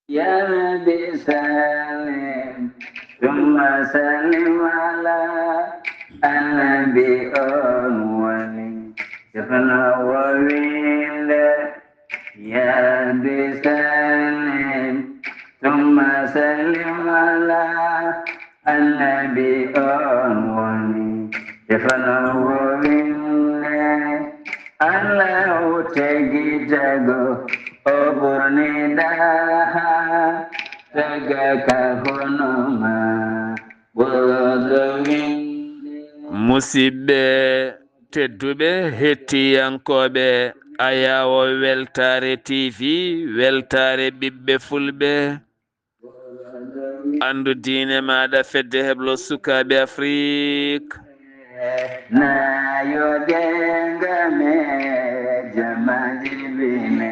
يا نبي سلم ثم سلم على النبي أولي شفنا وويل يا نبي سلم ثم سلم على النبي أولي شفنا وويل الله تجيجو oburni daha tagaka honoma bologin musidɓe tedduɓe hettiyankoɓe ayawo weltare tv weltare ɓiɓɓe fulɓe andu diine maɗa fedde heblo sukaɓe afrique na yodengame jamajibine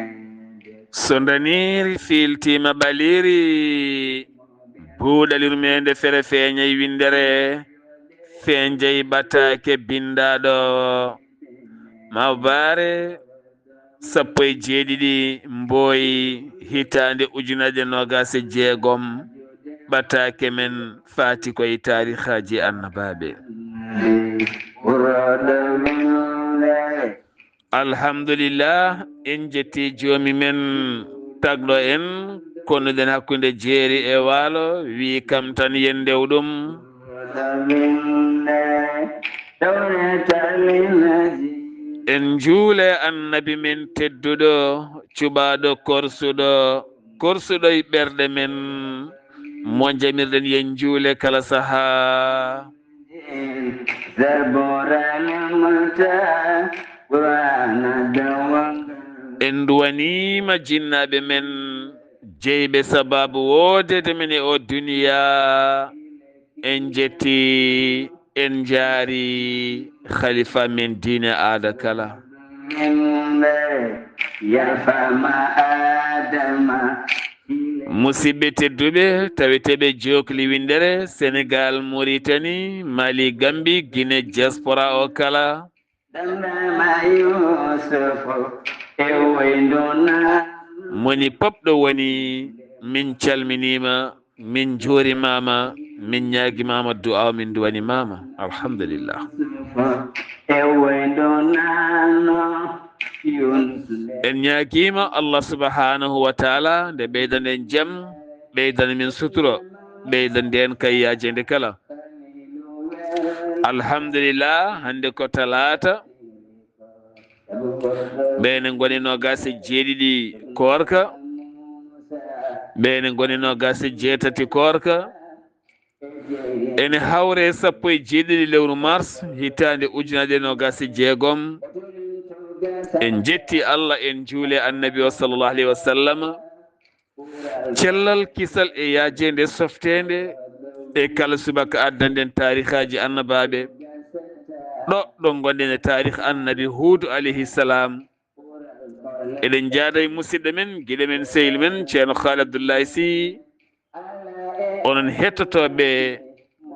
so daniri filtima ɓaliri buuɗalirmede fere feeñay windere feñjay batake bindaɗo mawbare sappo e jeeɗiɗi mboyi hitande ujunaje nogase jeegom batake men fati koye tarihaji annabaɓe alhamdulillah en jetti joomi men tagɗo en konnuɗen hakkude jeeri e waalo wi kam tan yen ndewɗum en juule annabi men tedduɗo cuɓaɗo korsuɗo e ɓerɗe men mo jamirɗen yen juule kala saaha en duwanima jinnaɓe men jeyɓe sababu wodede men e o duniya en jetti en jaari khalifa men diine aada kala musidɓe tedduɓe taweteɓe jokli windere sénégal mauritanie mali gambi guine diaspora o kala moni popɗo woni min calminima min juurimama min ñaguimama du'a min duwanimama alhamdulillah en ñaguima allah subhanahu wa taala nde ɓeydanden jaam ɓeydana min suturo ɓeydande en kayyaji nde kala alhamdulillah hande ko talata ɓeyne goni nogase jeeɗiɗi korka ɓeyne goni nogase jeetati korka ene hawre sappo e jeeɗiɗi lewru mars hitande ujunaje nogase jeegom en jetti allah en juule annabi o sallllahu alayhi wa sallam cellal kisal e yajede softede e kala subaka addanden tarihaji annabaɓe ɗo gonɗen e tarih annabi huudu alayhi salam eɗen jaada e musidɗo men guiɗo men sehil men ceerno haali abdoullahi sy onon hettotoɓe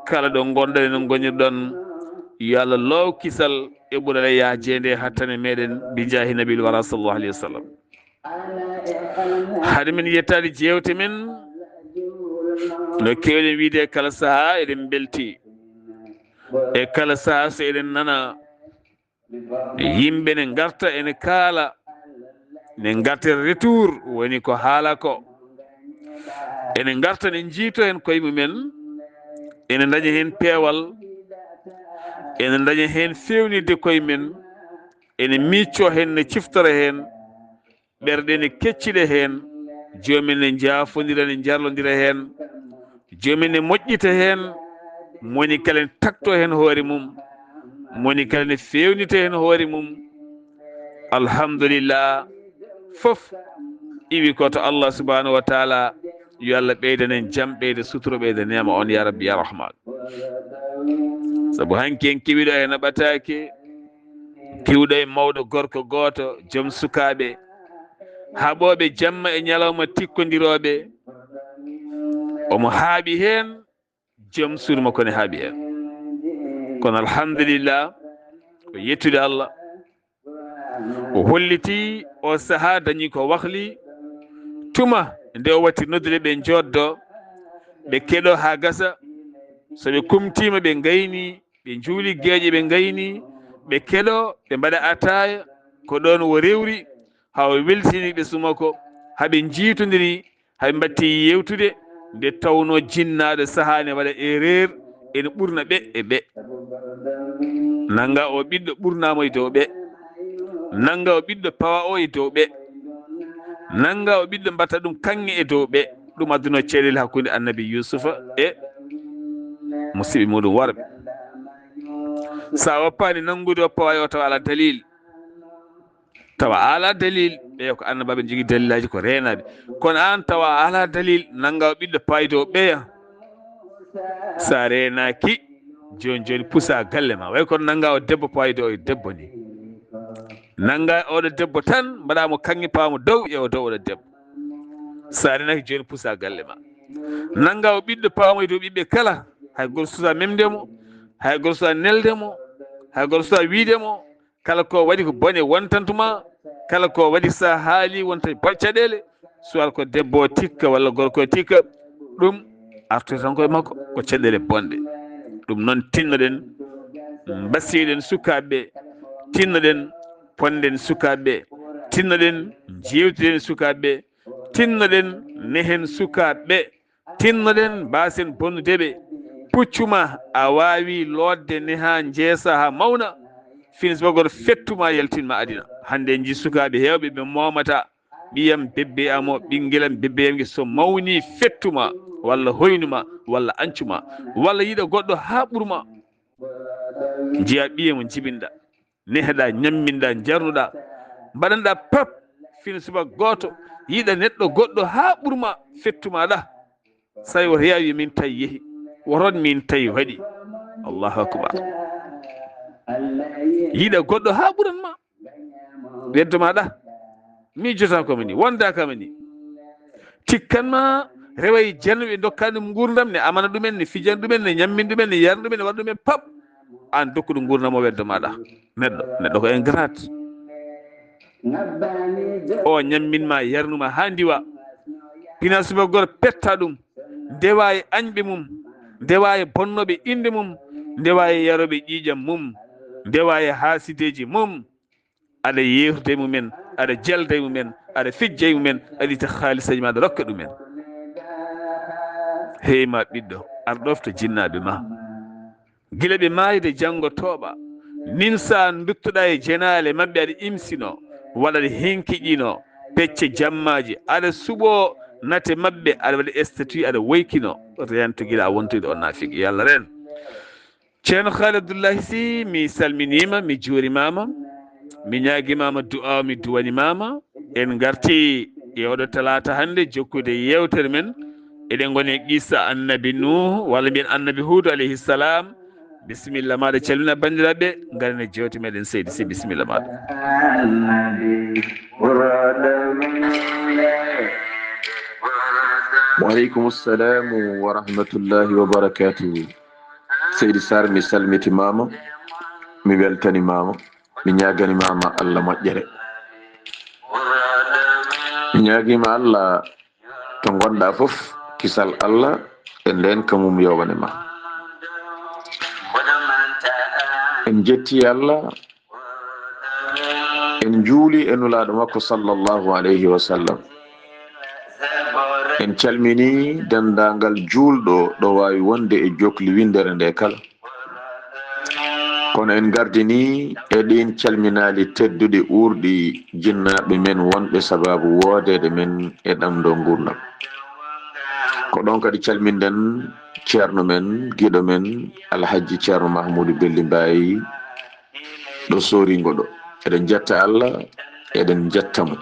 kala ɗo gonɗon eno gonirɗon yo allah loow kisal e ɓuurala yajede hattane meɗen bijahi nabil wara sallllahu alayhi wa sallam haade min yettade jewte men no kewɗen wiide kala saaha eɗen belti e kala saaha so eɗen nana yimɓe ne garta ene kaala ne garta retour woni ko haala ko ene garta ne jiito hen koye mumen ene daña hen peewal ene daña hen fewnide koye men ene micco hen ne ciftora hen ɓerɗe ne kecciɗe hen jomumen ne jaafodira ne jarlodira hen jomumen ne moƴƴita hen moni kala ne takto hen hoore mum moni kala ne fewnita hen hoore mum alhamdulillah fof iwi koto allah subhanahu wa taala yo allah ɓeydanen jaam ɓeyda suturo ɓeyda nema on ya rabbi ya rahman saabu hanki en kewiɗo e naɓatake kiwɗo e mawɗo gorko goto joom sukaɓe haɓoɓe jamma e ñalawma tikkodiroɓe omo haaɓi hen joom suudu makko ne haaɓi hen kono alhamdulillah ko yettude allah o holliti o saaha dañi ko wahli tuma nde o watti noddude ɓe joddo ɓe keɗo ha gasa so ɓe kumtima ɓe gayni ɓe juuli gueeƴe ɓe gayni ɓe keɗo ɓe mbaɗa ataya ko ɗon wo rewri haw weltini ɓe sumako haɓe jiitodiri haɓe mbatti yewtude nde tawno jinnaɗo sahani waɗa erreur ene ɓurna ɓe e ɓe nanga o ɓiɗɗo ɓurnamo e dow ɓe nanga o ɓiɗɗo pawa o e dow ɓe nanga o ɓiɗɗo mbatta ɗum kanŋe e dow ɓe ɗum adduno ceelel hakkude annabi yusufa e musidɓe muɗum worɓe sa woppani nangude o pawa o tawa ala dalil ɓe ko annabaɓe jogui dalilaji ko renaɓe kono an tawa ala dalil nanga o ɓiɗɗo paydo ɓeya sa renaki joni pusa galle ma way kono nanga o debbo paydo o debbo ni nanga oɗo debbo tan mbaɗamo kanŋe pawamo dow ƴeewa dow oɗo debbo sa renaki joni pusa galle ma nanga o ɓiɗɗo pawamo e dow ɓiɓɓe kala hay goto susa memdemo hay goto susa neldemo hay goto susa wiidemo kala ko waɗi ko bone wontantuma kala ko waɗi sa haali wonta caɗele soit ko debbo o tikka walla gorko o tikka ɗum artoy tan koye makko ko caɗele bonɗe ɗum noon tinnoɗen mbasiɗen sukaɓeɓe tinnoɗen ponɗen sukaɓeɓe tinnoɗen jewtiden sukaɓeɓe tinnoɗen nehen sukaɓeɓe tinnoɗen mbasen bonnudeɓe puccuma a wawi lodde neha jeesa ha mawna finis bogoto fettuma yaltinma adina hande ji sukaɓe hewɓe ɓe momata ɓiyam bebbe amo ɓinguelam bebbeyamgue so mawni fettuma walla hoynuma walla ancuma walla yiiɗa goɗɗo ha ɓurma jiya ɓiyemo jibinɗa neheɗa ñamminɗa jarnuɗa mbaɗanɗa pap fina suba goto yiiɗa neɗɗo goɗɗo ha ɓurma fettumaɗa sawi woto yawi min tawi yeehi woton min tawi waɗi allahu akbar yiiɗa goɗɗo ha ɓuranma weddomaɗa mi jota komi ni wonda kami ni tikkanma reway jannuɓe dokkaɗum gurdam ne amana ɗumen ne fijan ɗumen ne ñammin ɗumen ne yarna ɗumen ne waɗa ɗumen pap an dokkuɗo gurdam o weddomaɗa neɗɗo ko ingrate o ñamminma yarnuma ha ndiwa pina suba goto petta ɗum ndewa e añɓe mum ndewa e bonnoɓe inde mum ndewa e yaroɓe ƴiƴam mum ndewa e haasideji mum aɗa yewtude e mumen aɗa jelda e mumen aɗa fijja e mumen aɗa ita haalisaji ma aɗa rokka ɗumen heyma ɓiɗɗo ar ɗofto jinnaɓe ma guila ɓe mayde janggo tooɓa nin sa duttoɗa e jenale mabɓe aɗa imsino walla aɗa henkiƴino pecce jammaji aɗa suɓo nate mabɓe aɗa waɗa statut aɗa woykino rento guila a wontoyde o nafiki yo Allah ren ceerno Khalid Abdoullahi Sy mi salminima mi juurimama mi ñaguimama du'a mi duwanimama en garti e oɗo talata hande jokkude yewtere men eɗen goni qissa annabi Nuh walla mbiyen annabi Hud alayhi salam bisimilla maɗa calmina bandiraɓe garane jewte meɗen seydi Sy bisimilla maɗa وعليكم السلام ورحمة الله وبركاته سيدي سار mi salmitimama mi weltanimama mi ñaganimama Allah moƴƴere mi ñaguima Allah to gonɗa foof kisal Allah e nden kamum yowanema en jetti Allah en juuli e nulaɗo makko sallllahu alayhi wa sallam en calmini dendagal julɗo ɗo wawi wonde e jokli windere nde kala kono en gardini e ɗin calminali tedduɗe urɗi jinnaɓe men wonɓe sababu wodede men e ɗamɗo gurdam ko ɗon kadi calminɗen ceerno men guiɗo men alhaji ceerno Mahmoudou Belli Mbayi ɗo soringo ɗo eɗen jetta Allah eɗen jettamo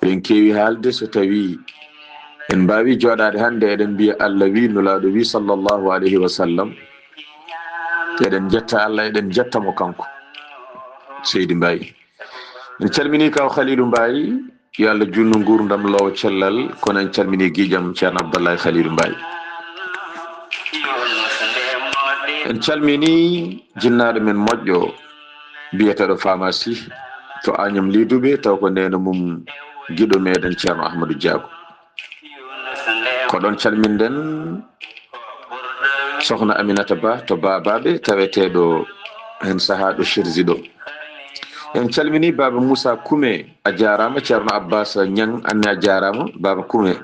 eɗen kewi haalde so tawi en mbawi joɗade hande eɗen mbiya Allah wi nulaɗo wi sallllahu alayhi wa sallam eɗen jetta Allah eɗen jettamo kanko seydi Mbayi en calmini kaw Khalilou Mbayi yo Allah junnu gurdam lowo cellal kono en calmini guiƴam ceerno Abdallahi Khalilou Mbayi en calmini jinnaɗo men moƴƴo biyeteɗo pharmacie to Agnam Lidoube taw ko nena mum guiɗo meɗen ceerno Ahmadou Diago ko ɗon calminden sohna Aminata Ba to babaɓe taweteɗo hen saaha ɗo Chirzi ɗo. En calmini baba Moussa Koumé a jarama, ceerno Abbas Niang anne a jarama, baba Koumé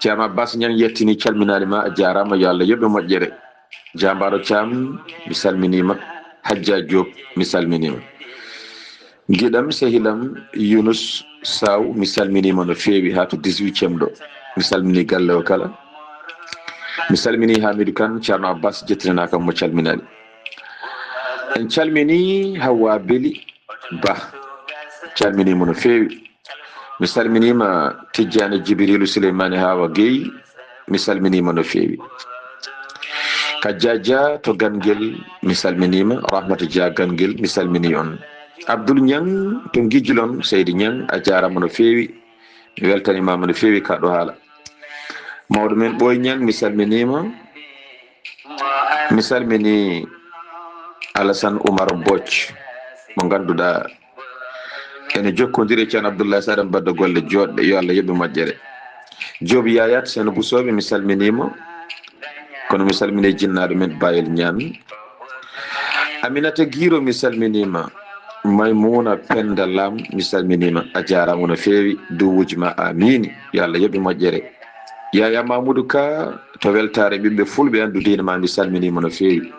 ceerno Abbas Niang yettini calminali ma a jarama, yo Allah yoɓe moƴƴere. Jambaro Thiam mi salminima, Hadja Diop mi salminima, giɗam sehilam Younus Saw mi salminima no fewi ha to 18e ɗo, mi salmini galle o kala, mi salmini Hamidou Kane, ceerno Abbas jettinana kam mo calminali. En calmini Hawa Beli Ba, calminima no fewi, mi salminima Tidjane Djibrilu Souleymane Hawa Gueye, mi salminima no fewi. Kadjaja to Gangel mi salminima, Rahmata Dia Gangel mi salmini on. Abdoul Niang to Guijlon Seydi Niang a jarama no fewi, mi weltanimama no fewi kaɗo haala. Mawɗo men Ɓoy Niang mi salminima, mi salmini Alassane Oumar Boch mo ganduɗa ene jokkodiri ceerno Abdoulaye Sadam Badda golle joɗɗe, yo Allah yoɓe moƴƴere. Joobi Yayat Seno Bousoɓe mi salminima, kono mi salmini jinnaɗo men Bayel Ñami. Aminata Guiro mi salminima, Maymuna Penda Lam mi salminima, a jarama no fewi, duwuji ma amini, yo Allah yoɓe moƴƴere. Yaya Mamoudou Ka to weltare ɓiɓɓe fulɓe andu diina ma mi salminima no fewi.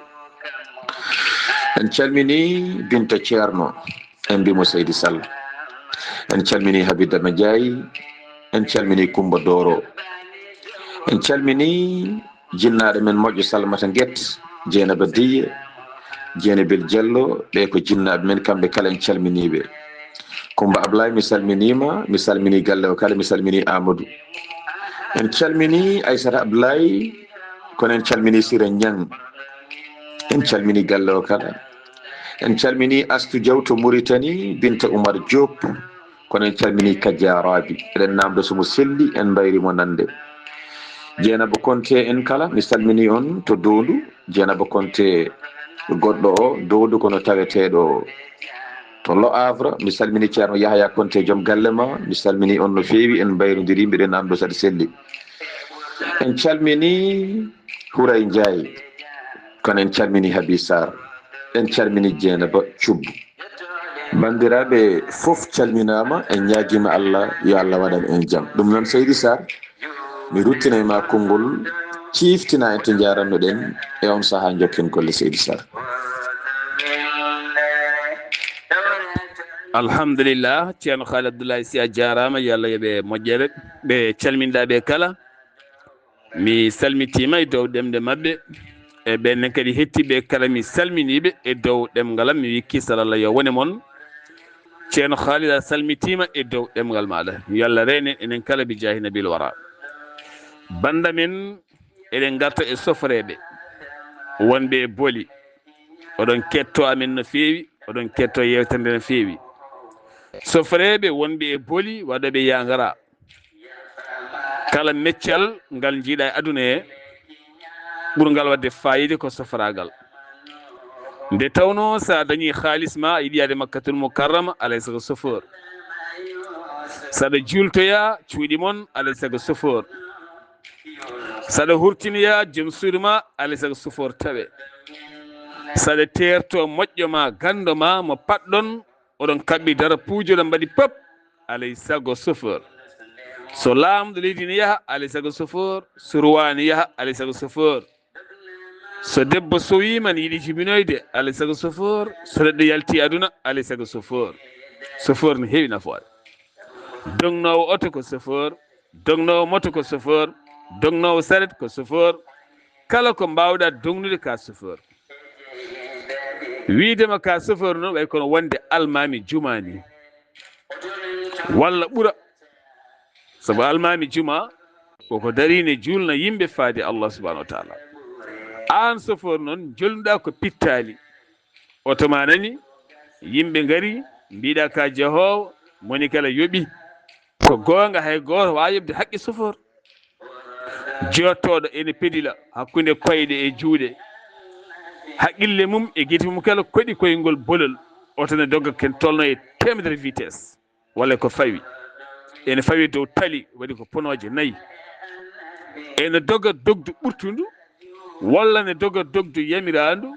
En calmini Binta Ceerno en mbimo Seydi Sall, en calmini Habidama Ndiaye, en calmini Coumba Doro, en calmini jinnaɗo men moƴƴo Salmata Guet, Dieynaba Diye, Dieynabel Diallo, ɓe ko jinnaɓe men kamɓe kala en calminiɓe. Coumba Ablaye mi salminima, mi salmini galle o kala, mi salmini Amadou. En calmini Aissata Ablaye, kono en calmini Sira Niang, en calmini galle o kala. En calmini Astou Diaw to Mauritanie, Binta Oumar Diop, kono en calmini Kadja Rabi, eɗen namdo somo selli en mbayrimo nande. Dieynaba Konté en kala mi salmini on to Dondou, Dieynaba Konté goɗɗo o Dondou kono taweteɗo to Lo Havre, mi salmini ceerno Yahya Konté joom galle ma, mi salmini on no fewi, en mbayrodiri mbiɗen namdo saɗa selli. En calmini Houray Ndiaye, kono en calmini Habi Sarr, en calmini Dieynaba Thioub. Bandiraɓe fof calminama, en ñaguima Allah yo Allah waɗan en jaam. Ɗum noon Seydi Sarr mi ruttinayma konngol ciftina en to jarannoɗen e on saaha jokken kolle Seydi Sarr. Alhamdulillah, ceerno Khalid Abdoulaye Sy a jarama, yo Allah yoɓe moƴƴere. Ɓe calminɗaɓe kala mi salmitima e dow ɗemde mabɓe, e ɓenne kadi hettiɓe kala mi salminiɓe e dow ɗemgalam, mi wi kisal Allah yo wone moon. ceerno Khalid a salmitima e dow ɗemgal maɗa, yo Allah rene enen kala bi jahi nabil wara. Banda men eɗen garta e sofreɓe wonɓe e booli, oɗon ketto amen no fewi, oɗon ketto yewtande no fewi. Sofreɓe wonɓe e booli waɗoɓe yagara, kala meccal ngal jiiɗa e aduna he ɓurgal wadde fayide ko sofragal. Nde tawno sa dañi halis ma a yiɗi yade Makkatul Mukarrama, alay sago chauffeur. Saɗa jultoya cuuɗi moon, alay sago chauffeur. Saɗa hurtinoya joom suudu ma, alay sago chauffeur tawe. Saɗa terto moƴƴo ma gando ma mo patɗon, oɗon kaɓɓi dara puujoɗon mbaɗi pop, alay sago chauffeur. So lamɗo leydi ne yaaha, alay sago chauffeur. So ruwani yaaha, alay sago chauffeur. So debbo sowima ne yiɗi jibinoyde, alay sago chauffeur. So neɗɗo yalti aduna, alay sago chauffeur. Chauffeur ne heewi nafoore. Dognowo oto ko chauffeur, dognowo moto ko chauffeur, dognowo saret ko chauffeur. Kala ko mbawɗa dognude ka chauffeur. Wiidema ka chauffeur noon way kono wonde almami jumani walla ɓuura, sabu almami juma koko darine julna yimɓe faade Allah subhanahu wa taala. An chauffeur noon jolnuɗa ko pittali, oto ma nani yimɓe ngari mbiɗa ka jehowo, moni kala yoɓi, ko gonga hay goto wawi yobde haqqi chauffeur. Jottoɗo ene pedila hakkude koyɗe e juuɗe, haqqille mum e guite mum kala koɗi koyngol bolol, oto ne dogga ken tolno e temedere vitesse walla ko fawi, ene fawi dow tali waɗi ko ponoje 4. ene doga dogdu ɓurtundu walla ne doga dogdu yamirandu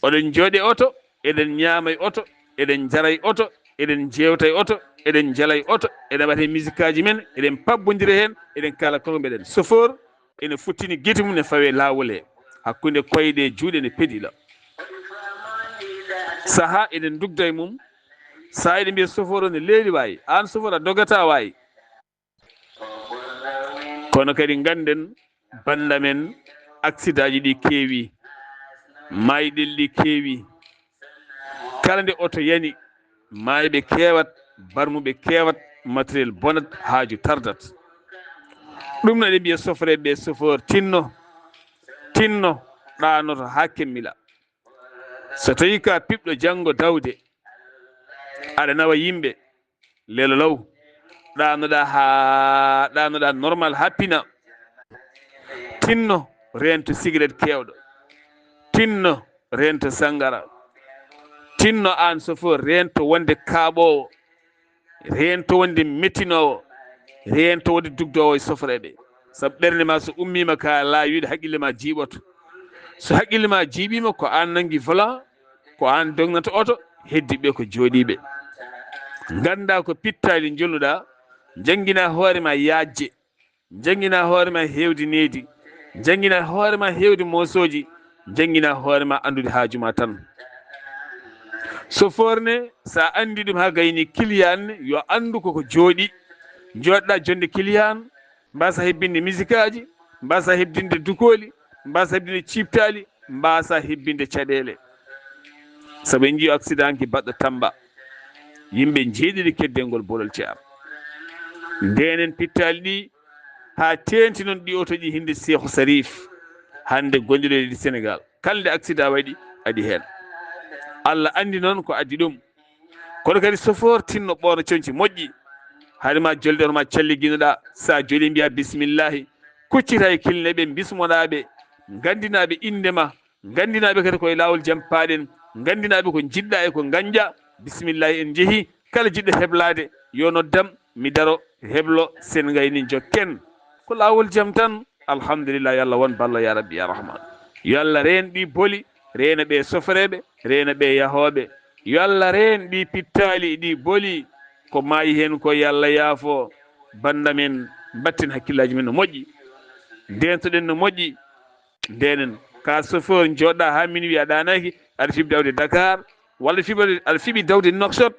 oɗen jooɗe oto eɗen ñaama e oto eɗen jara e oto eɗen jewta e oto eɗen jala e oto eɗen waɗa musique aji men eɗen pabbodira hen eɗen kala koko meɗen chauffeur ene futtini guite mum ne fawe lawol he hakkude koyɗe juuɗe ne peedila saaha eɗen dugda e mum sa eɗen mbiya chauffeur o ne leeli wayi an chauffeur a dogata wayi kono kadi ganden banda men accident ji ɗi keewi mayɗel ɗi keewi kala nde oto yani mayɓe kewat barmuɓe kewat matériel bonat haaju tardat ɗum no eɗen mbiya sofreɓe chauffeur tinno ɗanoto ha kemmila so tawi ka piɓɗo janggo dawde aɗa nawa yimɓe lelo law ɗanoɗa normal happina tinno rento cigarette kewɗo tinno rento sangara tinno an chauffeur rento wonde kaaɓowo rento wonde mettinowo rento wonde dugdowo e sofreɓe saabu ɓernde ma so ummima ka laawiɗo haqqille ma jiiɓoto so haqqille ma jiiɓima ko an nangui volant ko an dognata oto heddiɓe ko jooɗiɓe ganda ko pittali jolnuɗa jangguina hoorema yajje jangguina hoorema hewde needi jangguina hoorema hewde mosoji jangguina hoorema andude haajuma tan chauffeur ne sa andi ɗum ha gayni client ne yo andu koko jooɗi joɗɗa jonde client mbasa hebbinde musique aji mbasa hebbinde dukoli mbasa hebbinde ciptali mbasa hebbinde caɗele saabu en jii accident ki baɗɗo Tamba yimɓe jeeɗiɗi keddengol bolol ceam ndenen pittali ɗi ha tenti noon ɗi oto ɗi hinde Cheikhou Sarif hande gonɗiɗo ɗi Sénégal kala nde accident waɗi adi hen Allah andi noon ko addi ɗum kono kadi chauffeur tinno ɓoono coñci moƴƴi haɗema jolde onoma calliginoɗa sa joli mbiya bisimillahi kuccita e kilneɓe bismoɗaɓe gandinaɓe indema gandinaɓe kadi koye lawol jaam paaɗen gandinaɓe ko jiɗɗa e ko gañƴa bisimillahi en jeehi kala jiɗɗo heblade yo noddam mi daro heblo sen gayni jokken ko lawol jaam tan alhamdulillah yo Allah won ballo ya rabbi ya rahman yo Allah reen ɗi booli reena ɓe sofreɓe reena ɓe yahoɓe yo Allah reen ɗi pittali ɗi booli ko maayi hen ko yo Allah yaafo banda men batten hakkillaji men no moƴƴi dentoɗen no moƴƴi ndenen ka chauffeur joɗɗa ha minuit a ɗanaki aɗa fiiɓi dawde Dakar walla aɗa fiiɓi dawde Nouakchott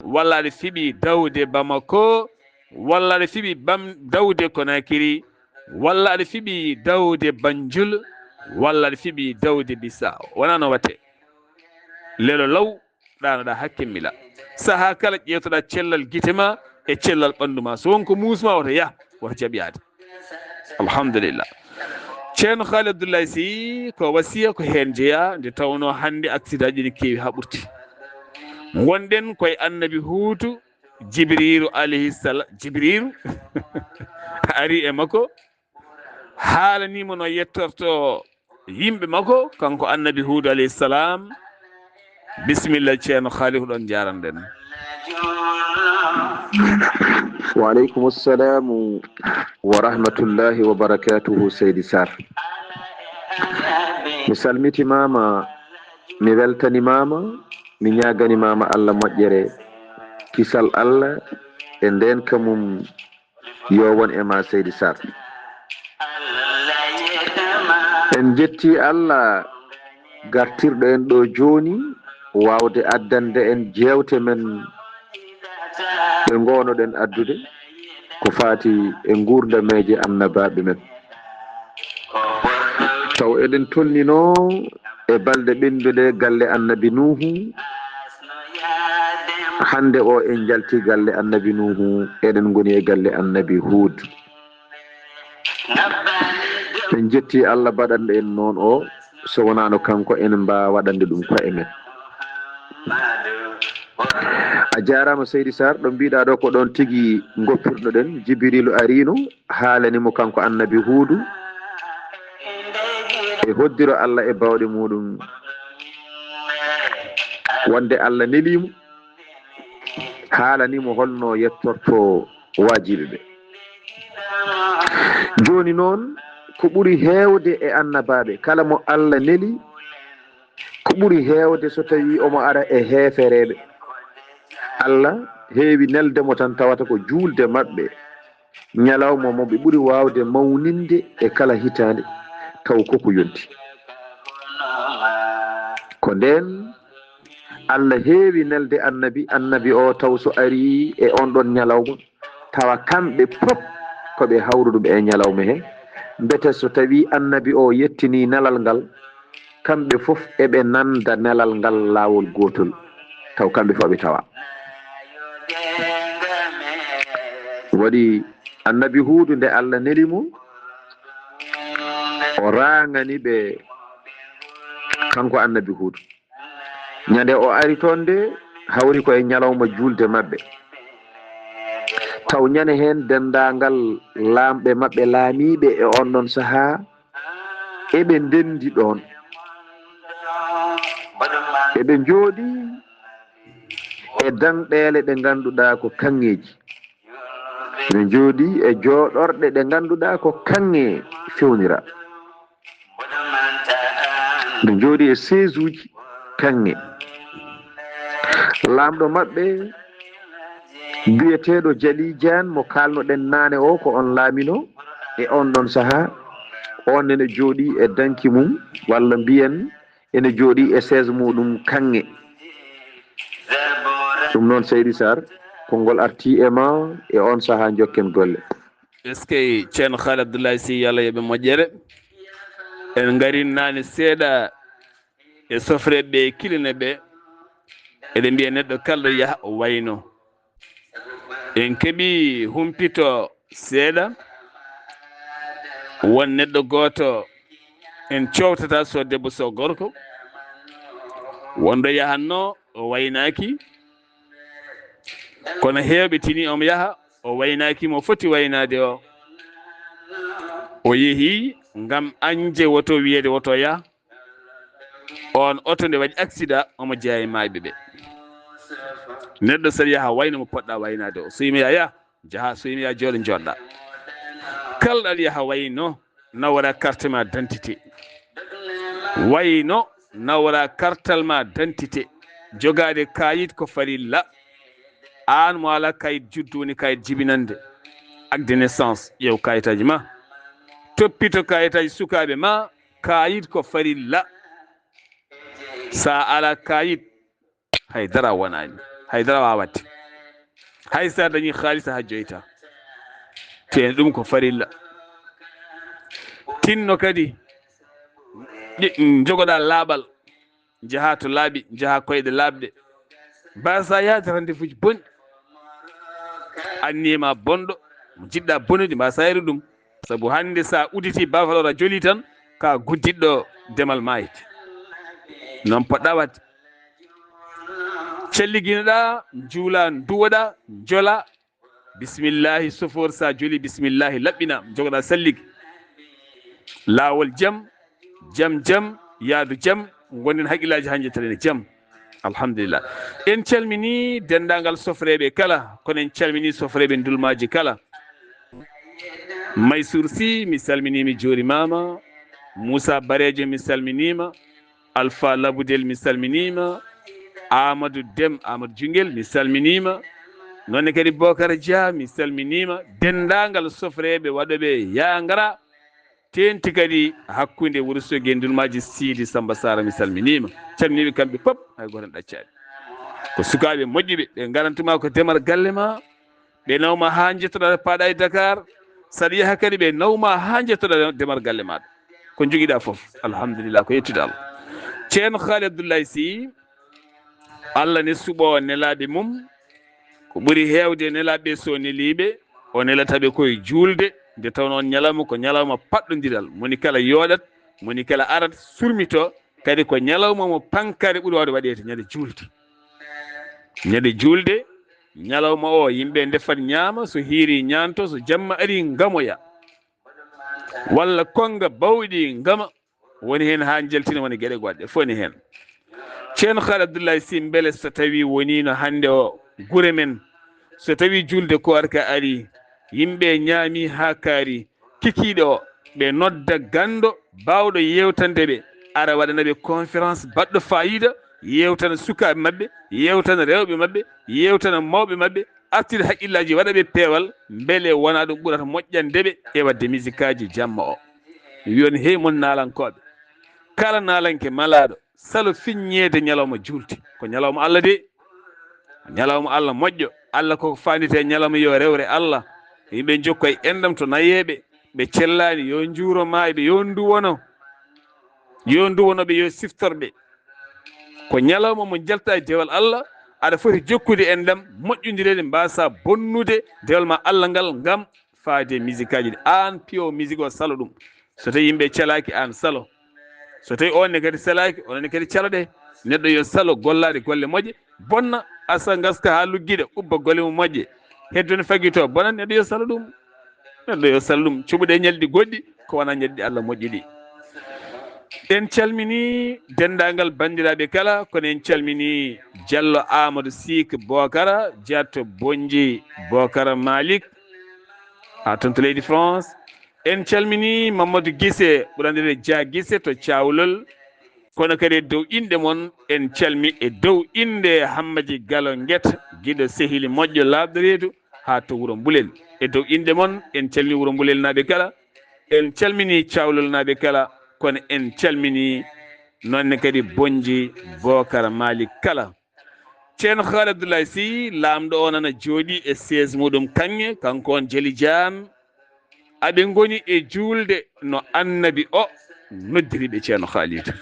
walla aɗa fiiɓi dawde Bamako walla aɗa fiiɓi dawde Conakry walla aɗa fiiɓi dawde Banjul walla aɗa fiiɓi dawde Bissau wona no watte lelo law ɗanoɗa hakkemmila saaha kala ƴewtoɗa cellal guite ma e cellal ɓandu ma so wonko musma woto yah woto jaɓyade alhamdulillah ceerno Haali Abdoulaye Sy ko wasiya ko hen jeeya nde tawno hande accident ji ne keewi ha ɓurti gonɗen koye annabi Huudu Jibriru alayhissalam Jibriru ari e makko haalanimo no yettorto yimɓe makko kanko annabi Huudu alayhissalam bisimilla ceerno Haali ko ɗon jaranɗen wa aleykum assalamu wa rahmatullahi wa barakatuhu seydi Sarr mi salmitimama mi weltanimama mi ñaganimama Allah moƴƴere kisal Allah e nden kamum yo won e ma seydi Sarr en jetti Allah gartirɗo en ɗo joni wawde addande en jewte men ɓe gonoɗen addude ko fati e gurdameje annabaɓe men taw eɗen tolnino e balɗe ɓenduɗe galle annabi Nuhu hande o en jalti galle annabi Nuhu eɗen goni e galle annabi Hud en jetti Allah baɗanɗo en noon o so wonano kanko en mbawa waɗande ɗum koye men a jarama seydi Sarr ɗo mbiɗa ɗo ko ɗon tigui goppirnoɗen Jibrilu arino haalanimo kanko annabi Huudu e hoddiro Allah e bawɗe muɗum wonde Allah nelimo haalanimo holno yettorto wajiɓe ɓe joni noon ko ɓuri heewde e annabaɓe kala mo Allah neli ko ɓuri heewde so tawi omo ara e heefereɓe Allah heewi neldemo tan tawata ko juulde maɓɓe ñalawma mo ɓe ɓuri wawde mawninde e kala hitande taw koko yonti ko nden Allah heewi nelde annabi o taw so ari e on ɗon ñalawma tawa kamɓe pop koɓe hawruɗum e ñalawma he mbete so tawi annabi o yettini nelal ngal kamɓe fof eɓe nanda nelal ngal laawol gotol taw kamɓe fof ɓe tawa waɗi annabi huudu nde Allah nelimo o raangani ɓe kanko annabi huudu ñande o ari toon nde hawri koye ñalawma julde maɓɓe taw ñane heen dendaangal laamɓe maɓɓe laamiiɓe e on ɗon sahaa eɓe ndendi ɗon eɓe njooɗi e danɗeele ɗe ngannduɗaa ko kanŋeeji ɓe njooɗi e jooɗorɗe ɗe ngannduɗaa ko kanŋe fewnira ɓe njooɗi e siège uji kanŋe laamɗo maɓɓe biyeteeɗo Jali Diane mo kaalnoɗen naane o ko on laamino e on ɗon sahaa on ene jooɗi e danki mum walla mbiyen ene jooɗi e siège muɗum kanŋe ɗum noon Seydi Sarr konngol arti e ma e on sahaa jokken golle. est ce que ceerno Haali Abdoulaye Sy yalla yoɓe moƴƴere en ngari naane seeɗa e sofreɓe ɓe kilane ɓe eɗen mbiya neɗɗo kalɗo yaha o wayno en keeɓi humpito seeɗa won neɗɗo gooto en cowtata so debbo so gorko wonɗo yahanno o waynaki kono heewɓe tini omo yaha o waynaki mo foti waynade o yeehi ngam anje woto wiyede woto yaha on oto nde waɗi accident omo jeeya e mayɓe ɓe neɗɗo saɗa yaha wayno mo poɗɗa waynade o so yimi yaha jaha so yimi yaha jooɗo joɗɗa kala ɗaɗa yaha wayno nawora carte ma d'identité wayno nawora kartal ma d'identité jogade kayit ko farilla an mo ala kayit juddu woni kayit jibinande acte de naissance ƴeew kayitaji ma toppito kayitaji sukaɓe ma kayit ko farilla sa ala kayit haydara wonani haydara wawate hay sa dañi haalisa ha joyta te ɗum ko farilla tinno kadi jogoɗa laaɓal jaha to laaɓi jaha koyɗe laaɓde mbasa yaade rendez-vous ji bonɗi anniyema bonɗo mo jiɗɗa bonude mbasa yari ɗum saabu hande sa uditi bafalor a joli tan ka guddiɗɗo demal mayite noon poɗɗa wadde celliginoɗa juula duwoɗa jola bisimillahi sofor sa joli bisimillahi laɓɓina jogoɗa salligi lawol jaam jaam yaadu jaam gonden haqqillaji ha jettaren jaam alhamdulillah en calmini dendagal sofreɓe kala kono en calmini sofreɓe dulmaji kala Maysour Sy mi salminimi jorimama Moussa Barejo mi salminima Alpha Laboudel mi salminima Amadou Dem Amadou Djungel mi salminima nonne kadi Bocar Dia mi salminima dendagal sofreɓe waɗoɓe yangara tenti kadi hakkude Wourossogui e dulmaji Sidi Samba Sara mi salminima calminiɓe kamɓe pop hay goto en ɗaccani ko sukaɓe moƴƴuɓe ɓe garantuma ko demar galle ma ɓe nawma ha jettoɗa paɗa e Dakar saɗa yaha kadi ɓe nawma ha jettoɗa demar galle maɗa ko joguiɗa foof alhamdulillah ko yettude Allah ceerno Haali Abdoulaye Sy Allah ne suuɓo nelaɓe mum ko ɓuuri hewde nelaɓe so neliɓe o nelataɓe koye julde nde tawno on ñalawma ko ñalawma paɗɗodiral moni kala yooɗat moni kala arat surmito kadi ko ñalawma mo pankare ɓuuri wawde waɗede ñande julde ñalawma o yimɓe ndefat ñaama so hiiri ñanto so jamma ari ngamoya walla konga bawɗi ngama woni hen ha jaltina woni gueɗe goɗɗe foni hen ceerno Haali Abdoulaye Sy beele so tawi wonino hande o guure men so tawi julde koorka ari yimɓe ñaami ha kaari kikiiɗo o ɓe nodda ganndo baawɗo yewtande ɓe ara waɗana ɓe conférence baɗɗo fayida yewtana sukaaɓe maɓɓe yewtana rewɓe maɓɓe yewtana mawɓe maɓɓe artide haqqillaji waɗa ɓe peewal beele wona ɗum ɓurata moƴƴande ɓe e wadde musique aji jamma o mi wiyoni hey mon naalankoɓe kala naalanke malaɗo salo fiññeede ñalawma julti ko ñalawma Allah de ñalawma Allah moƴƴo Allah koko fandite ñalawma yo rewre Allah yimɓe jokko e endam to nayeɓe ɓe cellani yo juuro mayɓe yo nduwonoɓe yo siftorɓe ko ñalawma mo jalta e dewal Allah aɗa foti jokkude endam moƴƴodirede mbasa bonnude dewal ma Allah ngal ngam faade musique aji ɗi an piyo musique o salo ɗum so tawi yimɓe calaki an salo so tawi onne kadi salaki onne kadi caloɗe neɗɗo yo salo gollade golle moƴƴe bonna asa gaska ha lugguiɗe ubba golle mum moƴƴe heddude faguito bonan neɗɗo yo salo ɗum cuɓuɗe ñalɗi goɗɗi ko wona ñalɗi Allah moƴƴi ɗi en calmini dendagal bandiraɓe kala kono en calmini Diallo Amadou Sik Bokara jatto Bonji Bokara Malik ha toon to leydi France en calmini Mamadou Guissé ɓurandire Dia Guissé to Cawlol kono kadi e dow inde moon en calmi e dow inde Hammadji Gallo Guet guiɗo sehili moƴƴo labɗo reedu ha to wuuro Mbulel e dow inde moon en calmini wuuro Mbulel naɓe kala en calmini Cawlol naɓe kala kono en calmini nonne kadi Bonji Bokara Malik kala ceerno Haali Abdoulaye Sy lamɗo o nana jooɗi e siège muɗum kanŋe kanko on Jeli Diane aɓe goni e julde no annabi o noddiriɓe ceerno Haalidou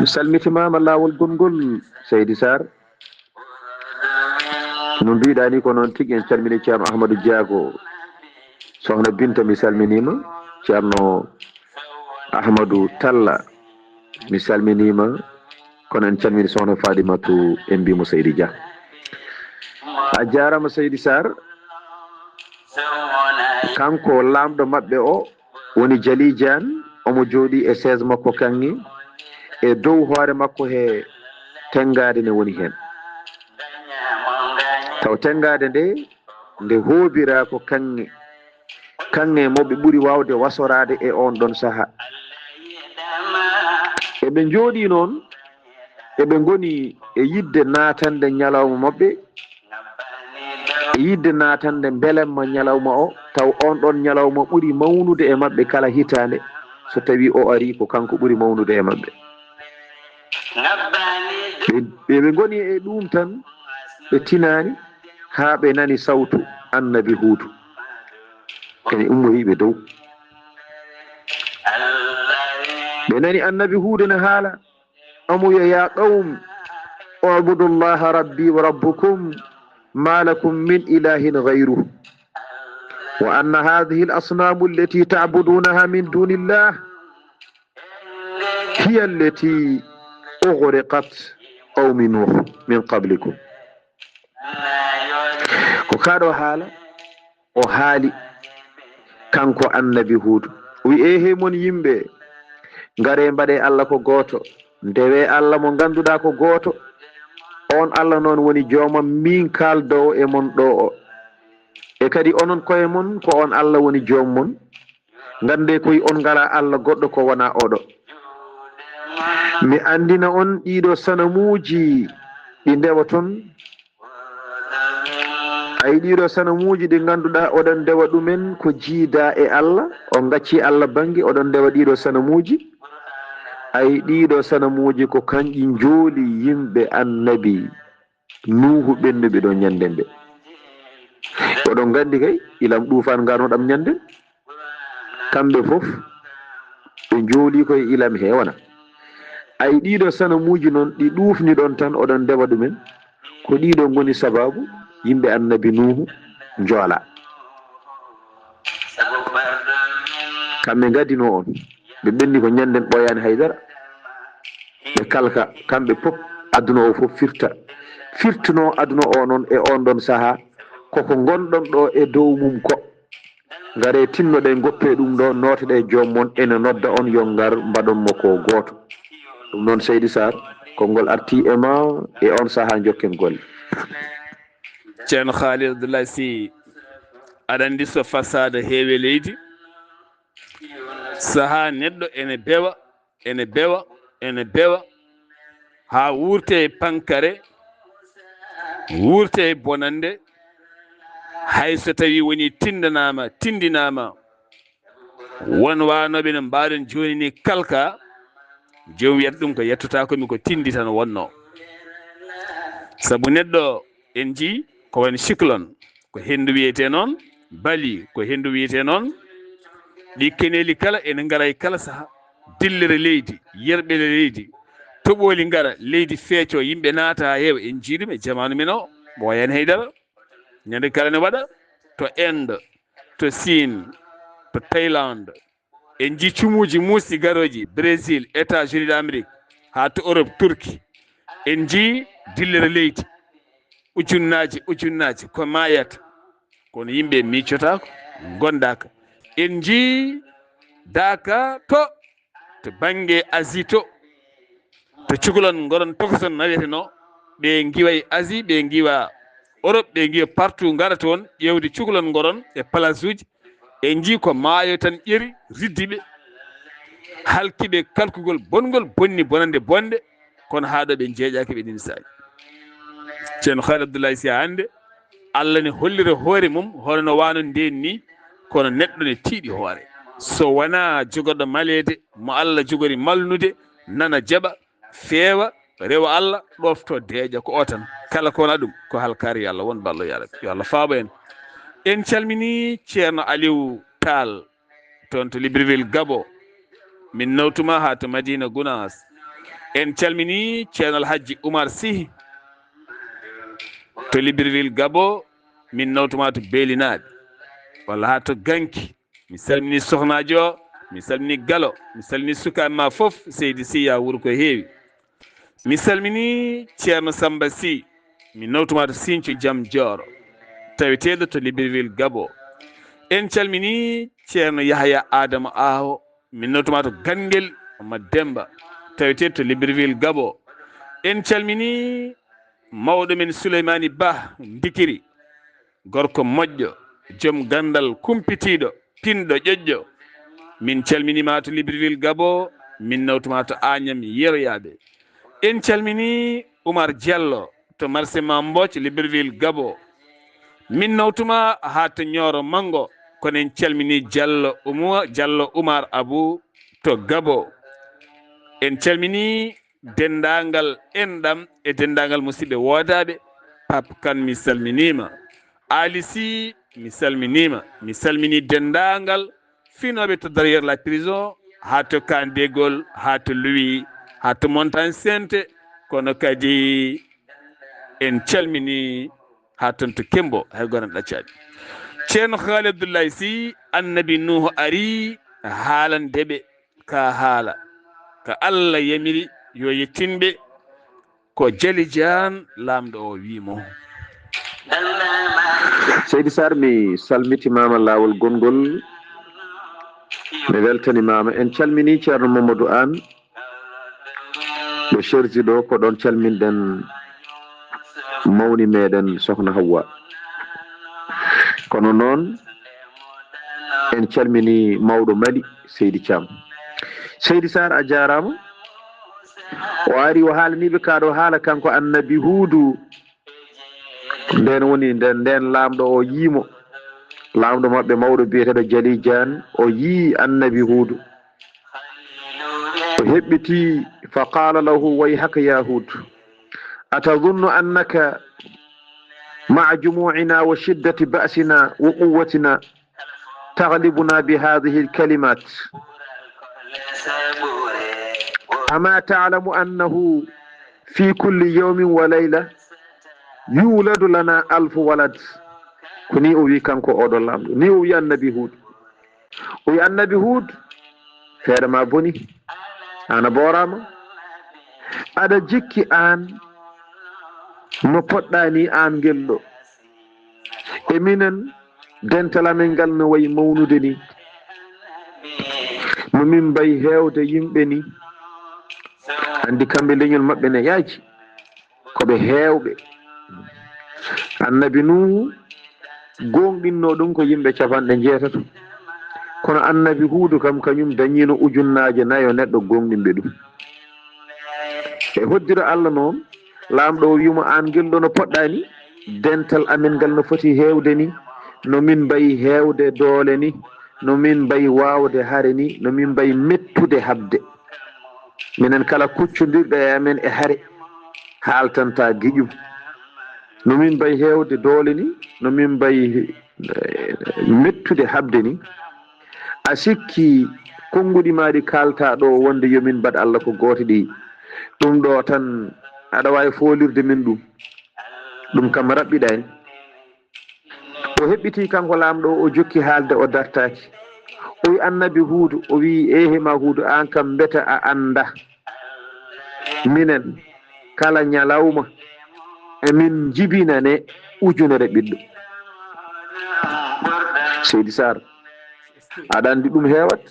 mi salmitimama lawol gongol Seydi Sarr no mbiɗani ko noon tigui en calmini ceerno Ahmadou Diago sohna Binta mi salminima ceerno Ahmadou Talla mi salminima kono en calmini sohna Fadimatou en mbimo Seydi Dia a jarama Seydi Sarr kanko lamɗo mabɓe o woni Jali Diane omo jooɗi e siège makko kanŋe e dow hoore makko he tengade nde woni hen taw tengade nde hoobira ko kanŋe moɓe ɓuuri wawde wasorade e on ɗon saaha eɓe jooɗi noon eɓe goni e yidde natande ñalawma mabɓe e yidde natande belemma ñalawma o taw on ɗon ñalawma ɓuuri mawnude e mabɓe kala hitande so tawi o ari ko kanko ɓuuri mawnude e mabɓe ɓe goni e ɗum tan ɓe tinani ha ɓe nani sawtu annabi Huudu kene ummoyiɓe dow ɓe nani annabi Huudu ne haala amuya ya qawm ubudu llaha rabbi wa rabbukum ma lakum min ilahin gayruh wa anna hadhihi al-asnamu allati ta'budunaha min duni llah hiya allati ughriqat qawmi nuh min qablikum ko kaɗo haala o haali kanko annabi Huudu wi ehe mon yimɓe ngare mbaɗe Allah ko goto ndewe Allah mo ganduɗa ko goto on Allah noon woni joomam min kaldowo e mon ɗo o e kadi onon koye mon ko on Allah woni joom mon gande koye on ngala Allah goɗɗo ko wona oɗo mi andina on ɗiɗo sanamuji ɗi ndewa ton ay ɗiɗo sanamuji ɗi ganduɗa oɗon ndewa ɗumen ko jiida e Allah on gacci Allah banggue oɗon ndewa ɗiɗo sanamuji ay ɗiɗo sanamuji ko kanƴi jooli yimɓe annabi Nuhu ɓennuɓe ɗo ñanden ɓe oɗon gandi kay ilam ɗufan ganoɗam ñanden kamɓe foof ɓe jooli koye ilam hewana ay ɗiɗo sanamuji noon ɗi ɗufni ɗon tan oɗon ndewa ɗumen ko ɗiɗo goni sababu yimɓe annabi Nuhu joola kamɓe gadino on ɓe ɓenni ko ñanden ɓoyani haydara ɓe kalka kamɓe pop aduna o fof firtuno aduna o noon e on ɗon saaha koko gonɗon ɗo e dow mum ko ngare tinnoɗe goppe ɗum ɗo noteɗe joom mon ene nodda on yo ngar mbaɗonmo ko goto ɗum noon Seydi Sarr konngol arti e ma e on saaha jokken golle ceerno Haali Abdoulaye Sy aɗa andi so fasada heewe leydi saha neɗɗo ene bewa ha wurte e pankare wurte e bonande hay so tawi woni tindinama won wanoɓe no mbaɗon joni ni kalka jomum wiyata ɗum ko yettota komi ko tindi tan wonno saabu neɗɗo en ji ko woni cyclone ko hendu wiyete noon bali ko hendu wiyete noon ɗi keneli kala ene ngara e kala saaha dillere leydi yerɓele leydi toɓoli ngara leydi feeco yimɓe naata ha heewa en jiiɗum e jamanu men o mo wayan haydara ñande kala ne waɗa to Inde to Chine to Thaïlande en ji cumuji muusi garoji Brésil États-Unis d'Amérique ha to Europe Turquie en ji dillere leydi ujunnaji ko mayata kono yimɓe miccotako gondaka en ji daka to banggue Asie to cukalon goron tokoson naweteno ɓe giway Asie ɓe giwa Europe ɓe giwa partout gara toon ƴewde cukalon goron e place uji en ji ko maayo tan ƴeri riddiɓe halkiɓe kalkugol bongol bonni bonande bonde kono haɗo ɓe jeeƴaki ɓe ɗin saaji ceerno Khalid Abdoulaye Sy hande Allah ne hollira hoore mum hono no wano nden ni kono neɗɗo ne tiiɗi hoore so wona jogoɗo malede mo Allah jogori malnude nana jaɓa feewa rewa Allah ɗofto deeƴa ko o tan kala ko wona ɗum ko halkari Allah won ballo ya rabbi yo Allah faabo en calmini ceerno Aliou Tall toon to Libreville Gabo min nawtuma ha to Madina Gounass en calmini ceerno Alhaji Oumar Sy to Libreville Gabo min nawtuma to Belinaɓe walla ha to Ganki mi salmini sohnaji o mi salmini Galo mi salmini sukaɓe ma foof Seydi Sy ya wuuro ko heewi mi salmini ceerno Samba Sy mi nawtuma to Sinthiou Diam Dioro taweteɗo to Libreville Gabo en calmini ceerno Yahya Adama Aho min nawtuma to Ganguel Mademba taweteɗo to Libreville Gabo en calmini mawɗo men Souleymani Ba Dikiri gorko moƴƴo joom gandal kumpitiɗo pinɗo ƴoƴƴo min calminima to Libreville Gabo min nawtuma to Agnam Yeroyaɓe en calmini Oumar Diallo to marché Mamboth Libreville Gabo min nawtuma ha to Nioro Mango kono en calmini Diallo Oumar Abou to Gabo en calmini dendagal enɗam e dendagal musidɓe wodaɓe Pape Kane mi salminima Ali Sy mi salminima mi salmini dendagal finoɓe to derrière la prison ha to Kandegol ha to Louis ha to Montagne Sainte kono kadi en calmini ha ton to Kembo hay gono ɗaccaɗi ceerno Khalid Abdoulaye Sy annabi Nuhu ari haalandeɓe ka haala ka Allah yamiri yo yettinɓe ko Jali Diane lamɗo o wimo Seydi Sarr mi salmitimama lawol gongol mi weltanimama en calmini ceerno Mamadou Anne ɗo cherji ɗo ko ɗon calminɗen mawni meɗen sohna Hawwa kono noon en calmini mawɗo Mali Seydi Thiam Seydi Sarr a jarama o ari o haalaniɓe kaɗo haala kanko annabi Huudu nden woni nden lamɗo o yiimo lamɗo mabɓe mawɗo biyeteɗo Jali Diane o yii annabi Huudu o heɓɓiti fa qala lahu wayhaka ya Hud atadunnu annaka ma'a jumu'ina wa shiddati ba'sina wa quwwatina taghlibuna bi hadhihi al-kalimat أما تعلم أنه في كل يوم وليلة يولد لنا 1000 ولد كني أوي كانكو أودو لامدو ني أوي النبي هود أوي النبي هود فير ما بني أنا بورام أدا جيكي آن نبطاني آن جلو إمينن دنتلا منغال نوي مونودني ممين باي هيو يمبني andi kamɓe leñol maɓɓe ne yaaji koɓe heewɓe annabi Nuhu gonɗinno ɗum ko yimɓe capanɗe jeetato kono annabi huudu kam kañum dañino ujunnaje nayo neɗɗo gonɗinɓe ɗum e hoddira Allah noon lamɗo o wimo an gelɗo no poɗɗa ni dental amen ngal no foti hewde ni no min mbayi hewde doole ni no min mbayi wawde hare ni no min mbayi mettude habde minen kala kuccodirɗo e amen e hare haaltanta giƴum no min mbayi hewde doole ni no min mbayi mettude habde ni a sikki konguɗi maɗi kalta ɗo wonde yomin mbaɗ Allah ko goto ɗi ɗum ɗo tan aɗa wawi folirde min ɗum kam raɓɓiɗani o heɓɓiti kanko lamɗo o jokki haalde o dartaki o wi annabi huudu o wi ehema huudu an kam mbeta a anda minen kala ñalawma emin jibinane ujunere ɓiɗɗo Seydi Sar aɗa andi ɗum heewat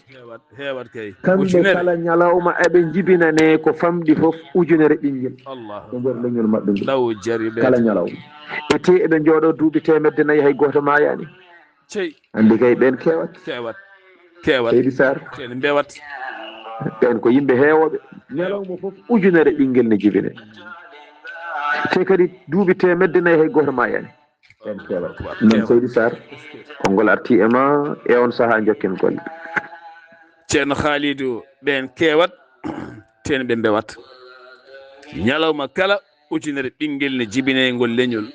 kay kamɓe kala ñalawma eɓe jibinane ko famɗi fof ujunere ɓinguel e nder leñol maɓɓe ngol law jari kala ñalawma e te eɓe jooɗo duuɓi 100 hay goto mayani andi kay ɓen kewat Seydi Sar ene mbewat ɓen ko yimɓe heewoɓe ñalawma fof ujunere ɓinguel ne jibine te kadi duuɓi 100 hay goto mayani ɓen kewat non Seydi Sar konngol arti e ma e on saaha jokken golle ceerno Khalidou ɓen kewat ten ɓe mbewat ñalawma kala ujunere ɓinguel ne jibine ngol leñol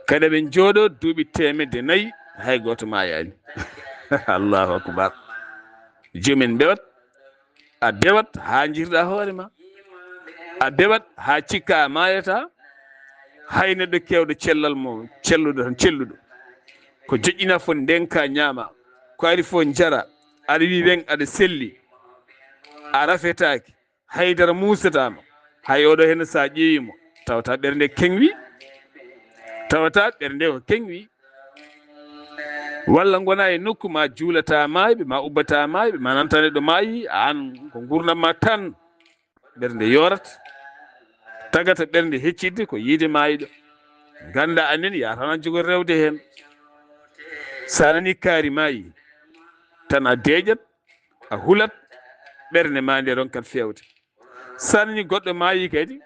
kadi ɓe jooɗo duuɓi 100 hay goto mayani Allahu akbar jomin mbewat a bewat ha jirɗa hoorema a bewat ha cikka mayata hay neɗɗo kewɗo cellal mo celluɗo tan celluɗo ko joƴƴina fo ndenka ñaama ko ari fo jara aɗa wi wen aɗa selli a rafetaki haydara musatama hay oɗo hen sa ƴeewimo tawata ɓernde kengwi tawata ɓernde ko kengwi walla gona e nokku ma juulata mayɓe ma ubbata mayɓe ma nanta neɗɗo maayi an ko gurdam tan ɓernde yorat tagata ɓernde heccidde ko yiide mayiɗo ganda anen yatana jogo rewde hen sa nani kaari maayi tan a deeƴat a hulat ɓernde ma nde ronkat fewde sa nani goɗɗo maayi kadi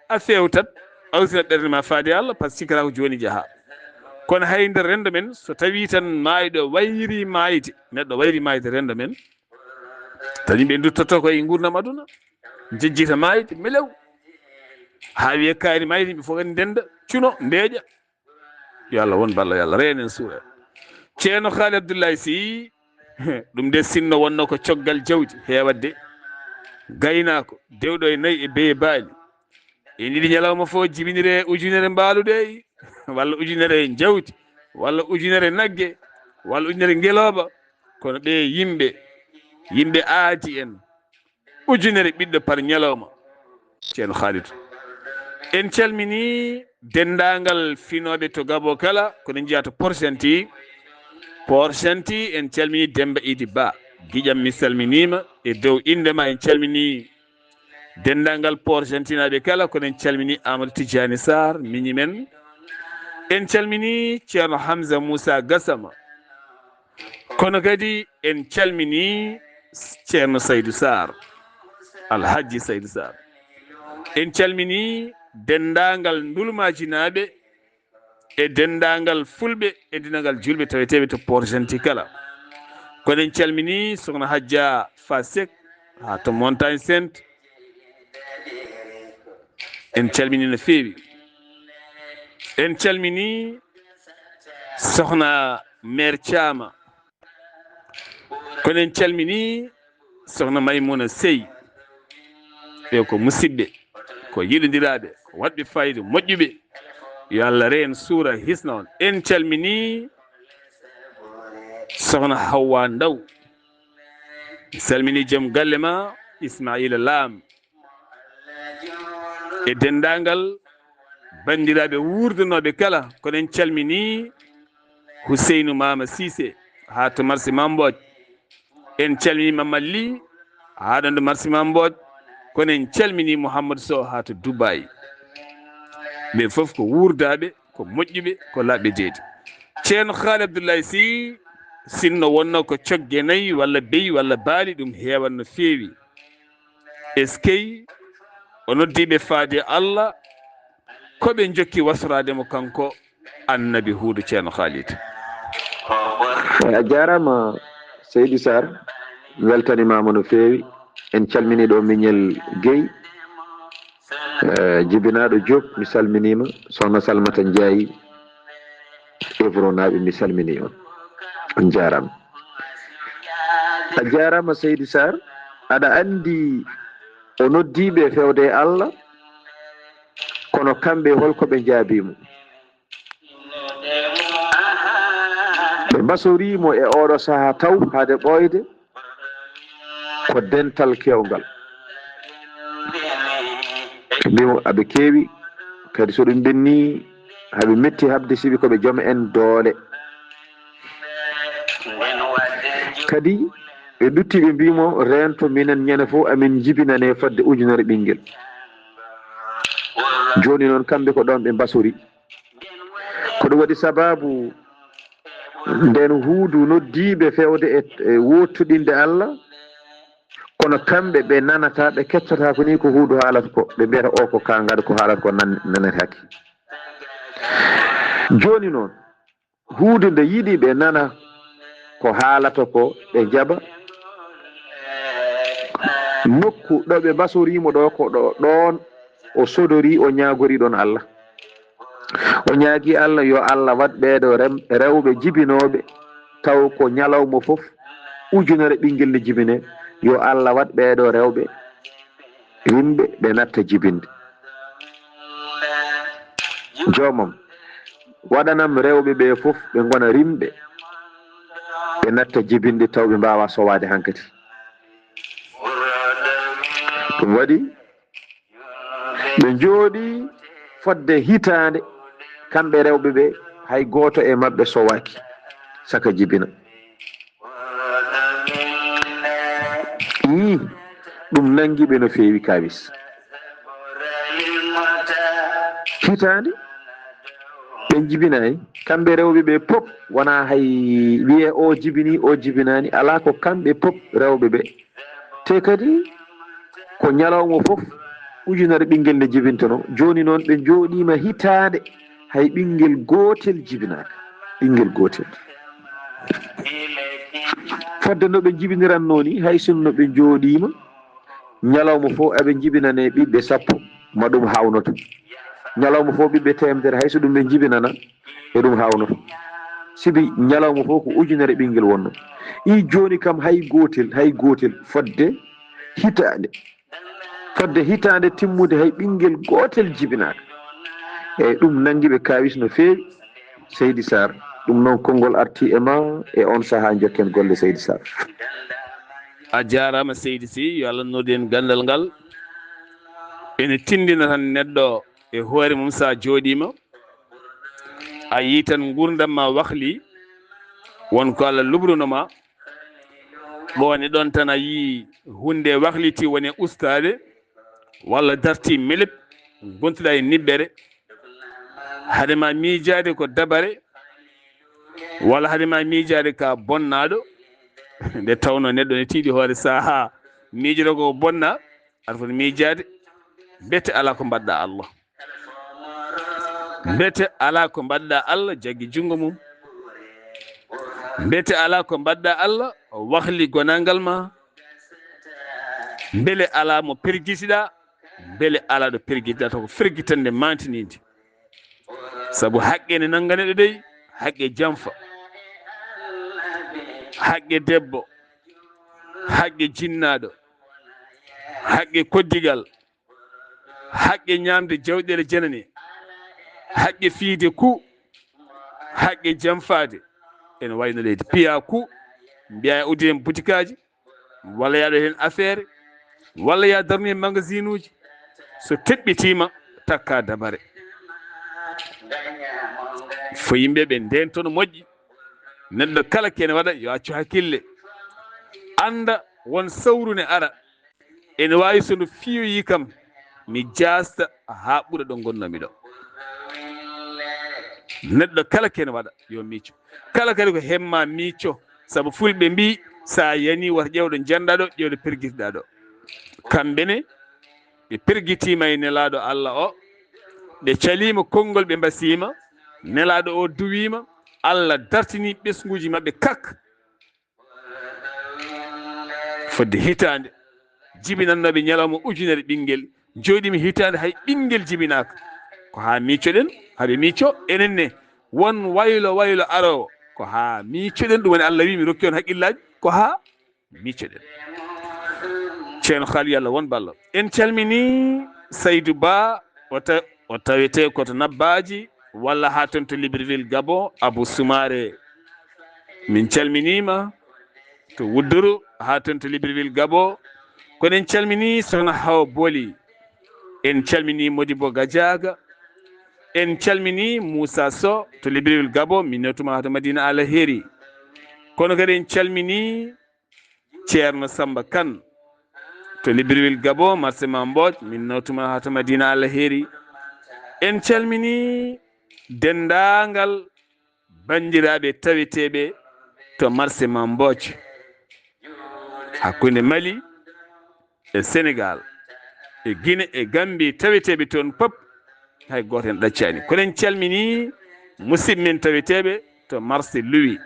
a fewtat awsirat ɓernde ma faade Allah par ce que sikata ko joni jaaha kono hay nder rendo men so tawi tan maayiɗo wayri maayde neɗɗo wayri maayde rendo men tan yimɓe duttoto koye gurdam aduna jejjita maayde melew ha wiye kaari maayde yimɓe fof kadi ndenda cuno ndeeƴa yo Allah won balla yo Allah reenen suura ceerno Haali Abdoulaye Sy ɗum de sinno wonno ko coggal jawdi heewat de gaynako dewɗo e nayyi e beye baali en ɗiɗi ñalawma fof jibinire ujunere mbaaluɗe walla ujunere jawdi walla ujunere nagge walla ujunere ngeloba kono ɓe yimɓe aadi en ujunere ɓiɗɗo par ñalawma ceerno Khalidou en calmini dendagal finoɓe to Gabo kala kono jiya to Porsanti en calmini Demba Idi Ba guiƴam mi salminima e dow indema en calmini dendagal Porsantinaɓe kala kono en calmini Amadou Tidiani Sarr miñi men en calmini ceerno Hamza Moussa Gassama kono kadi en calmini ceerno Saydou Sarr Alhaji Saydou Sarr en calmini dendagal ndulmajinaɓe e dendagal fulɓe e dendagal julɓe taweteɓe to Porsanti kala kono en calmini sokhna Hadja Fasek ha to Montagne Sainte en calmini no feewi en calmini sokhna Mère Thiama kono en calmini sokhna Maymouna Sey ɓe ko musidɓe ko yiɗodiraɓe ko waɗɓe fayida moƴƴuɓe yo Allah reen suura hisna on en calmini sokhna Hawwa Ndaw salmini joom galle ma Ismaila Lam e dendagal bandiraɓe wurdanoɓe kala kono en calmini Houseynou Mama Cissé ha to marché Mambodj en calmini Mamadou Ly ha ɗon to marché Mambodj kono en calmini Mouhamadou Sow ha to Dubayi ɓe foof ko wurdaɓe ko moƴƴuɓe ko labɓe deedi ceerno Haali Abdoulaye Sy sinno wonno ko cogge nayyi walla beyi walla baali ɗum heewan no feewi eskey o noddiɓe faade Allah koɓe jokki wasrademo kanko annabi Huudu ceerno Haalid. a jarama Seydou Sarr weltanimama no feewi en calmini ɗo miñel Guèye jibinaɗo Diop mi salminima sohna Salmata Ndiaye evronaɓe mi salmini on jarama. a jarama Seydou Sarr aɗa andi o noddiɓe fewde Allah kono kamɓe holkoɓe jaabimo ɓe basorimo e oɗo saaha taw haade ɓoyde ko dental kewgal mbimo aɓe keewi kadi so ɗum benni haɓe metti habde sibi koɓe joom en doole kadi ɓe dutti ɓe mbimo rento minen ñande fof amin jibinane fodde ujunere ɓinguel joni noon kamɓe ko ɗon ɓe basori ko ɗum waɗi sababu nden Huudu noddiɓe fewde e wottuɗinde Allah kono kamɓe ɓe nanata ɓe kettata ko ni ko Huudu haalata ko ɓe mbiyata o ko kangaɗo ko haalata ko nanete hakke joni noon Huudu nde yiiɗi ɓe nana ko haalata ko ɓe jaɓa nokku ɗo ɓe basorimo ɗo ko ɗon o sodori o ñagori ɗon Allah o ñaagui Allah yo Allah wat ɓeeɗo rewɓe jibinoɓe taw ko ñalawma foof ujunere ɓinguel nde jibine yo Allah wat ɓeeɗo rewɓe yimɓe ɓe natta jibinde jomam waɗanam rewɓe ɓe foof ɓe gona rimɓe ɓe natta jibinde taw ɓe mbawa sowade hankkadi ɗum waɗi ɓe jooɗi fodde hitande kamɓe rewɓe ɓe hay goto e mabɓe sowaki saka jibina ɗum nanguiɓe no feewi kawis hitande ɓe jibinayi kamɓe rewɓe ɓe pop wona hay wiye o jibini o jibinani ala ko kamɓe pop rewɓe ɓe te kadi ko ñalawma foof ujunere ɓinguel nde jibintono joni noon ɓe jooɗima hitande hay ɓinguel gotel jibinaka ɓinguel gotel fodde no ɓe jibiniranno ni hay sinno ɓe jooɗima ñalawma fof eɓe jibinane ɓiɓɓe sappo ma ɗum hawnoto ñalawma fof ɓiɓɓe temedere hay so ɗum ɓe jibinana e ɗum hawnoto sibi ñalawma fof ko ujunere ɓinguel wonno i joni kam hay gotel fodde hitande timmude hay ɓinguel gotel jibinaka eyyi ɗum nanguiɓe kawis no feewi Seydi Sarr ɗum noon konngol arti e ma e on saaha jokken golle Seydi Sarr. a jarama Seydi Sy yo Allah noddin gandal ngal ene tindina tan neɗɗo e hoore mum sa jooɗima a yi tan gurdam ma wahli wonko Allah lubrunoma ɓone ɗon tan a yi hunde wahliti woni ustade walla darti meleb gontuɗa e niɓɓere hadema miijade ko dabare walla hadema miijade ka bonnaɗo nde tawno neɗɗo ne tiiɗi hoore saaha miijoɗo ko bonna aɗa foti miijade bete ala ko mbaɗɗa Allah bete ala ko mbaɗɗa Allah jaggi jungo mum bete ala ko mbaɗɗa Allah wahli gonangal ma beele ala mo pergitiɗa beele ala ɗo pergitiɗa to ko fergitande mantinide saabu haqqe ne nangganeɗo dey haqqe janfa haqqe debbo haqqe jinnaɗo haqqe koddigal haqqe ñamde jawɗele janane haqqe fiide ku haqqe janfade ene wayno leydi piya ku mbiya uddi hen boutique aji walla yaɗo hen affaire walla ya darnu hen magasin uji so teɓɓitima takka dabare fo yimɓeɓe nden toon moƴƴi neɗɗo kala kene waɗa yo accu hakkille anda won sawrune ara ene wawi sono fiyoyi kam mi jasta ha ɓuura ɗo gonnomi ɗo neɗɗo kala kene waɗa yo micco kala kadi ko hemma micco saabu fulɓe mbi sa yani wata ƴewɗo jenɗa ɗo ƴewɗo perguitiɗa ɗo kamɓene ɓe perguitima e nelaɗo Allah o ɓe calima konngol ɓe mbasima nelaɗo o duwima Allah dartini ɓesguji mabɓe kak fodde hitande jibinannoɓe ñalawma ujunere ɓinguel joɗimi hitande hay ɓinguel jibinaka ko ha miccoɗen haɓe micco enenne won waylo waylo arowo ko ha miccoɗen ɗum woni Allah wi mi rokki on haqqillaji ko ha miccoɗen ceerno Haali Allah won ballo en calmini Saydou Ba o tawete koto Nabbaji walla ha toon to Libreville Gabon Abou Soumare min calminima to Wudduru ha toon to Libreville Gabon kono en calmini Sokhna Hawa Boli en calmini Modibo Gadiaga en calmini Moussa Sow to Libreville Gabon min newtuma to Madina Alheri kono kadi en calmini ceerno Samba Kane to Libreville Gabon marché Mambodj min newtuma ha to Madina Alheri en calmini dendagal bandiraɓe taweteɓe to marché Mambodj hakkude Mali e Sénégal e Guinée e Gambie taweteɓe toon pop hay goto en ɗaccani kono en calmini musidɓe men taweteɓe to marché Louis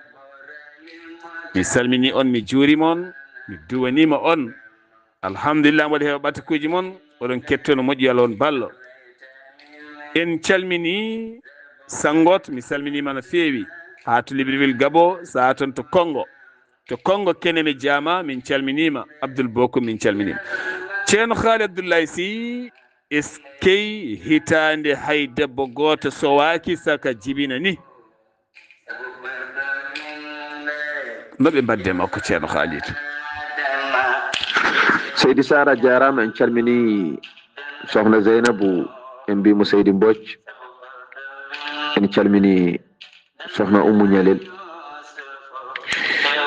mi salmini on mi juurima on mi duwanima on alhamdulillah mboɗo heewa ɓatakuji moon oɗon kettono moƴƴi Allah on ballo en calmini Sangote mi salminima no feewi ha to Libreville Gabon saha toon to Congo Keneme Diama min calminima Abdoul Bokou min calminima ceerno Haali Abdoulaye Sy eskey hitande hay debbo goto sowaki saka jibina ni noɓe mbadde makko ceerno Haalidou Seydi Sara jarama en calmini sokhna Zeynabou en mbimo Seydi Mbodj en calmini sokhna Oumou Ñalel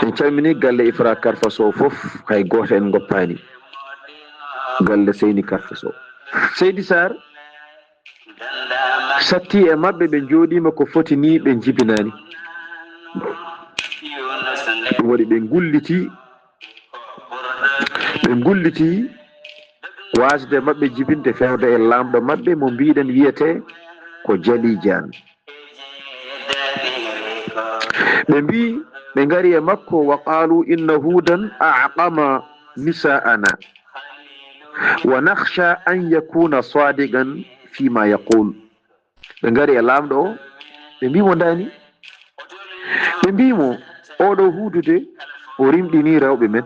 en calmini galle Ifra Karfa Sow foof hay goto en goppani galle Seyni Karfa Sow Seydi Sar satti e mabɓe ɓe jooɗima ko foti ni ɓe jibinani ɗum waɗi ɓe gulliti wasde mabɓe jibinde fewde e lamɗo mabɓe mo mbiɗen wiyete ko Jali Diane ɓe mbi ɓe gari e makko wa qalu inna hudan aqama nisa'ana wa nakhsha an yakuna sadiqan fima yaqul ɓe gari e lamɗo o ɓe mbimo dani ɓe mbimo oɗo hudude o rimɗini rewɓe men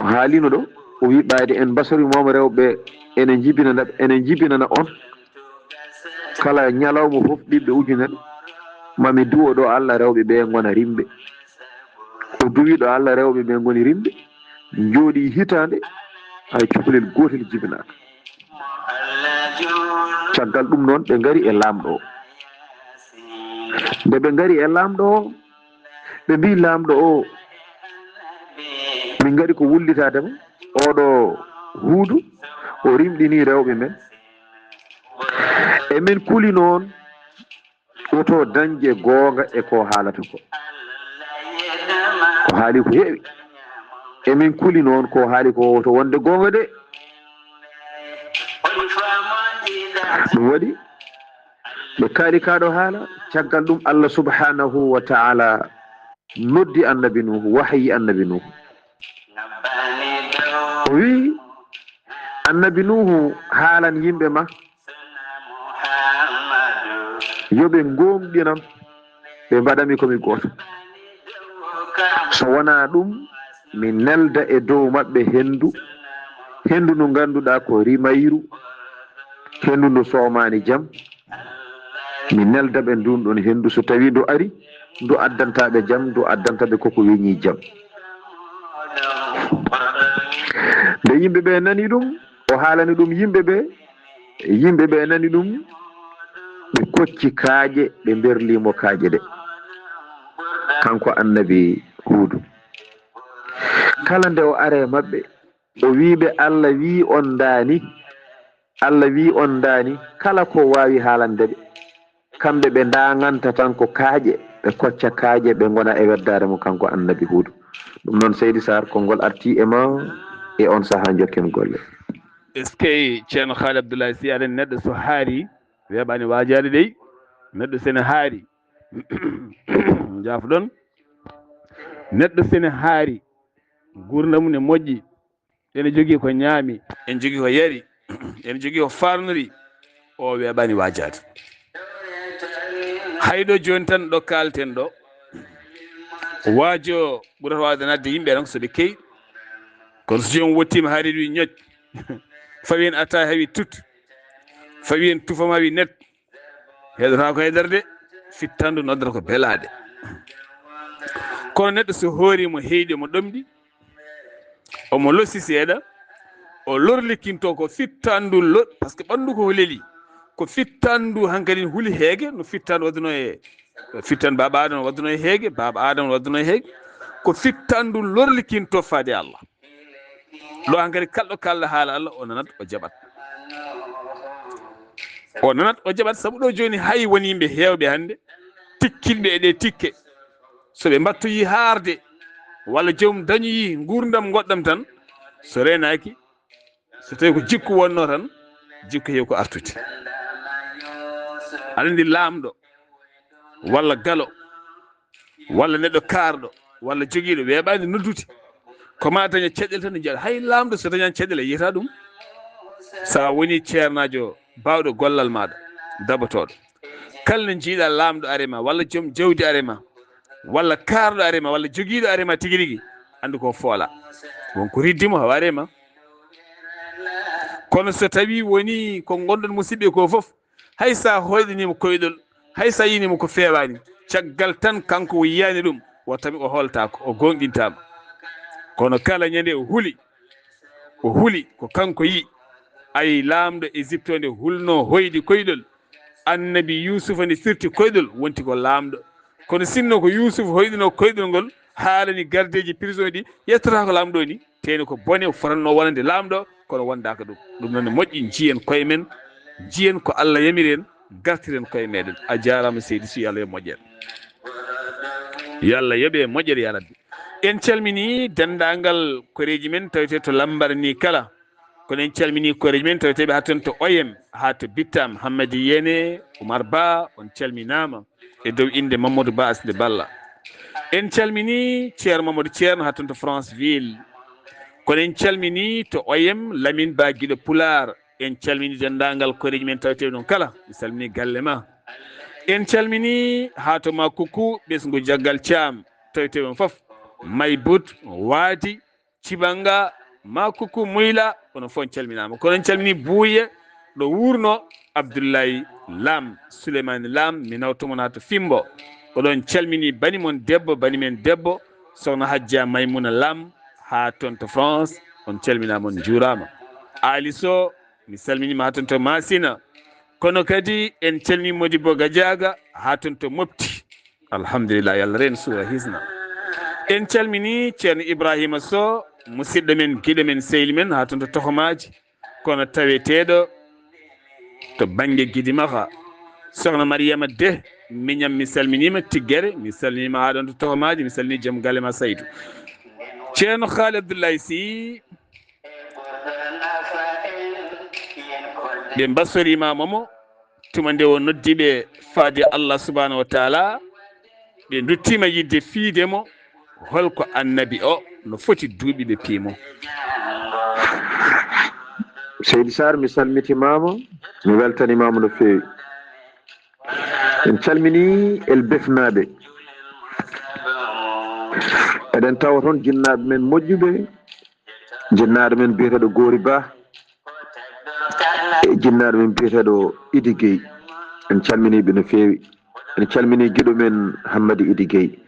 o haalino ɗo o wi ɓayde en basorimomo rewɓe enen jibinana on kala ñalawma foof ɓiɓɓe ujunere mami duwo ɗo Allah rewɓe ɓe gona rimɓe o duwi ɗo Allah rewɓe ɓe goni rimɓe jooɗi hitande hay cukalel gotel jibinaka caggal ɗum noon ɓe gari e lamɗo o nde ɓe gari e lamɗo o ɓe mbi lamɗo o min gari ko wullitadema oɗo huudu o rimɗini rewɓe men emin kuli noon oto dañje goonga e ko haalata ko o haali ko heewi emin kuli noon ko haali ko oto wonde goonga de ɗum waɗi ɓe kaari kaɗo haala caggal ɗum Allah subhanahu wa ta'ala noddi annabi Nuhu wahyi annabi Nuhu o wi annabi Nuhu haalan yimɓe ma yoɓe gomɗinam ɓe mbaɗami komi goto so wona ɗum mi nelda e dow maɓɓe hendu ndu ganduɗa ko rimayru hendu ndu somani jaam mi nelda ɓe ndun ɗon hendu so tawi ndu ari ndu addantaɓe jaam ndu addantaɓe koko weñi jaam nde yimɓeɓe nani ɗum o haalani ɗum yimɓeɓe nani ɗum ɓe kocci kaaƴe ɓe berlimo kaaƴe ɗe kanko annabi Huudu kala nde o are mabɓe o wiɓe Allah wi on daani kala ko wawi haalandeɓe kamɓe ɓe ndaganta tan ko kaaƴe ɓe kocca kaaƴe ɓe gona e weddare mo kanko annabi huudu. ɗum noon seydi sar konngol arti e ma e on saaha jokken golle. est ce que ceerno haali abdoulaye sy aɗen neɗɗo so haari weeɓani waajade dey neɗɗo sene haari jaafo ɗon neɗɗo sene haari gurdam ne moƴƴi ene jogii ko ñaami en jogii ko yari ene jogii ko farnori o weeɓani waajade hayɗo joni tan ɗo kalten ɗo waajo ɓurata wawde nadde yimɓe tan soɓe keyi kono so joni wottima haariɗ wi ñoƴ fawi en atta hawi tut fawi en tufama hawi net heɗota ko haydara de fittandu noddata ko beelaɗe kono neɗɗo so hoorimo heyɗi omo ɗomɗi omo lossi seeɗa o lorlikinto ko fittandu par ce que ɓanndu ko leli ko fittandu hankkadi huuli heege no fittandu wadduno e fittandu baba adama wadduno e heege baba adama wadduno e heege ko fittandu lorlikinto faade Allah ɗo hankkadi kalɗo kalɗo haala Allah o nanat o jaɓat o nanat o jaɓat sabu ɗo joni hay woni yimɓe heewɓe hannde tikkinɓe e ɗe tikke so ɓe mbattoyi haarde walla joomum dañoyi gurdam goɗɗam tan so renaki so tawi ko jikku wonno tan jikku heewi ko artude aɗa andi laamɗo walla galo walla neɗɗo kaarɗo walla jogiiɗo weeɓani noddude ko ma daña caɗele tan ne jiiɗa hay laamɗo so dañani caɗele yiyata ɗum sa woni ceernajo bawɗo gollal maɗa dabotoɗo kala ne jiiɗa laamɗo arema walla joom jawdi arema walla kaarɗo arema walla jogiiɗo arema tigui rigui andi ko foola wonko riddimo hawa arema kono so tawi woni ko gonɗon musidɓe ko foof hay sa hoyɗanimo koyɗol hay sa yinimo ko fewani caggal tan kanko o yiyani ɗum wattami o holtako o gonɗintama kono kala ñande o huuli ko kanko yi ay laamɗo Égypte nde hulno hoydi koyɗol annabi Yusufa nde firti koyɗol wonti ko laamɗo kono sinno ko Yusufa hoyɗino koyɗol ngol haalani gardeji prison ɗi yettata ko laamɗo ni teni ko bone fotanno wonande laamɗo kono wondaka ɗum noon ne moƴƴi jiyen koye men jiyen ko Allah yamiren gartiren koye meɗen a jarama seydi Sy Allah yo moƴƴere yo Allah yooɓe moƴƴere ya rabbi en calmini dendagal koreji men tawete to lambar ni kala kono en calmini koreji men taweteɓe ha toon to oyem ha to bittam Hammadi Yene Oumar Ba on calminama e dow inde Mamadou Ba Asde Balla en calmini ceerno Mamadou Ceerno ha toon to France ville kono en calmini to oyem Lamine Ba Guiɗo Pular en calmini dendagal koreji men taweteɓe ɗon kala mi salmini galle ma en calmini ha to Makoukou ɓesgu Jaggal Thiam taweteɓe on foof Maybout Waadi Cibanga Makoukou Muyla onon fof en calminama kono en calmini Bouye ɗo wurno Abdoulaye Lam Souleymane Lam mi nawtomon ha to Fimbo oɗon calmini bani mon debbo bani men debbo sokhna Hadja Maymouna Lam ha toon to France on calminama on juurama Ali Sow mi salminima ha toon to Masina kono kadi en calmini Modibo Gadiaga ha toon to Mopti alhamdulillah yallah ren suura hisna en calmini ceerno Ibrahima Sow musidɗo men guiɗo men sehli men ha toon to tohomaji kono taweteɗo to banggue Guidimaha sokhna Mariama De miñam mi salminima Tiggere mi salminima ha ɗon to tohomaji mi salmini joom galle ma Saydou ceerno Haali Abdoulaye Sy ɓe mbassorima momo tuma nde o noddiɓe faade Allah subahanahu wa taala ɓe duttima yidde fiidemo holko annabi o no foti duuɓi ɓe piimo seydi Sar mi salmitimama mi weltanimama no fewi en calmini el befnaɓe eɗen tawa toon jinnaɓe men moƴƴuɓe jinnaɗo men biyeteɗo Gori Ba e jinnaɗo men biyeteɗo Idi Gueye en calminiɓe no fewi en calmini guiɗo men Hammadi Idi Gueye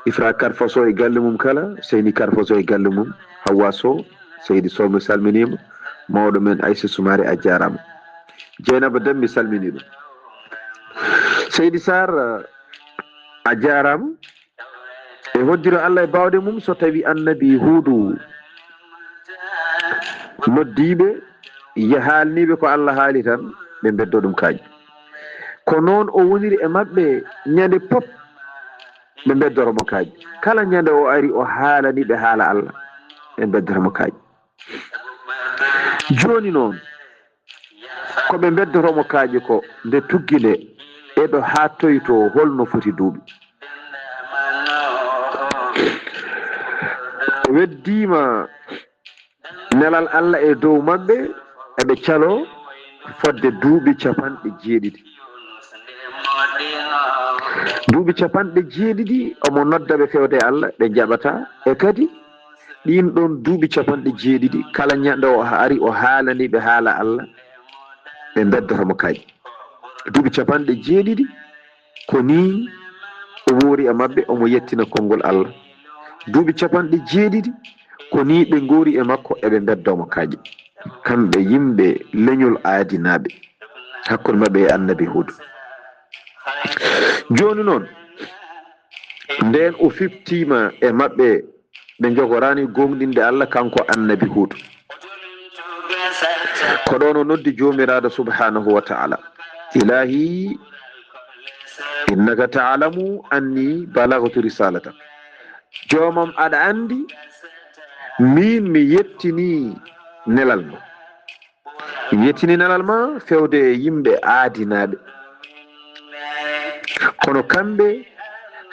Ifra Karfaso e galle mum kala Seyni Karfaso e galle mum Hawa Sow Seydi Sow mi salminima mawɗo men Aïssa Soumare a jarama Dieynaba Dem mi salmini ɗum Seydi Sar a jarama e hoddiro Allah e bawɗe mum so tawi annabi Huudu noddiɓe haalniɓe ko Allah haali tan ɓe beddo ɗum kaaƴi ko noon o woniri e maɓɓe ñande pop ɓe beddoromo kaaji kala ñande o ari o haalani ɓe haala Allah ɓe beddoromo kaaji joni noon koɓe beddoromo kaaji ko nde tuggi nde eɗo ha toyto holno foti duuɓi weddima nelal Allah e dow maɓɓe eɓe calo fodde duuɓi 70 duuɓi 70 omo nodda ɓe fewde Allah ɓe jaɓata e kadi ɗin ɗon duuɓi 70 kala ñande o ari o haalani ɓe haala Allah ɓe beddotomo kaaji duuɓi 70 ko ni o woori e maɓɓe omo yettina konngol Allah duuɓi 70 ko ni ɓe ngoori e makko eɓe beddomo kaaji kamɓe yimɓe leñol aadinaɓe hakkude maɓɓe e annabi Hud joni noon nden o fiftima e maɓɓe ɓe jogorani gonɗinde Allah kanko annabi Hud ko ɗon o noddi jomiraɗo subhanahu wa ta'ala ilahi innaka ta'lamu anni balagtu risalata jomam aɗa andi min mi yettini nelal ma mi yettini nelal ma fewde yimɓe aadinaɓe kono kamɓe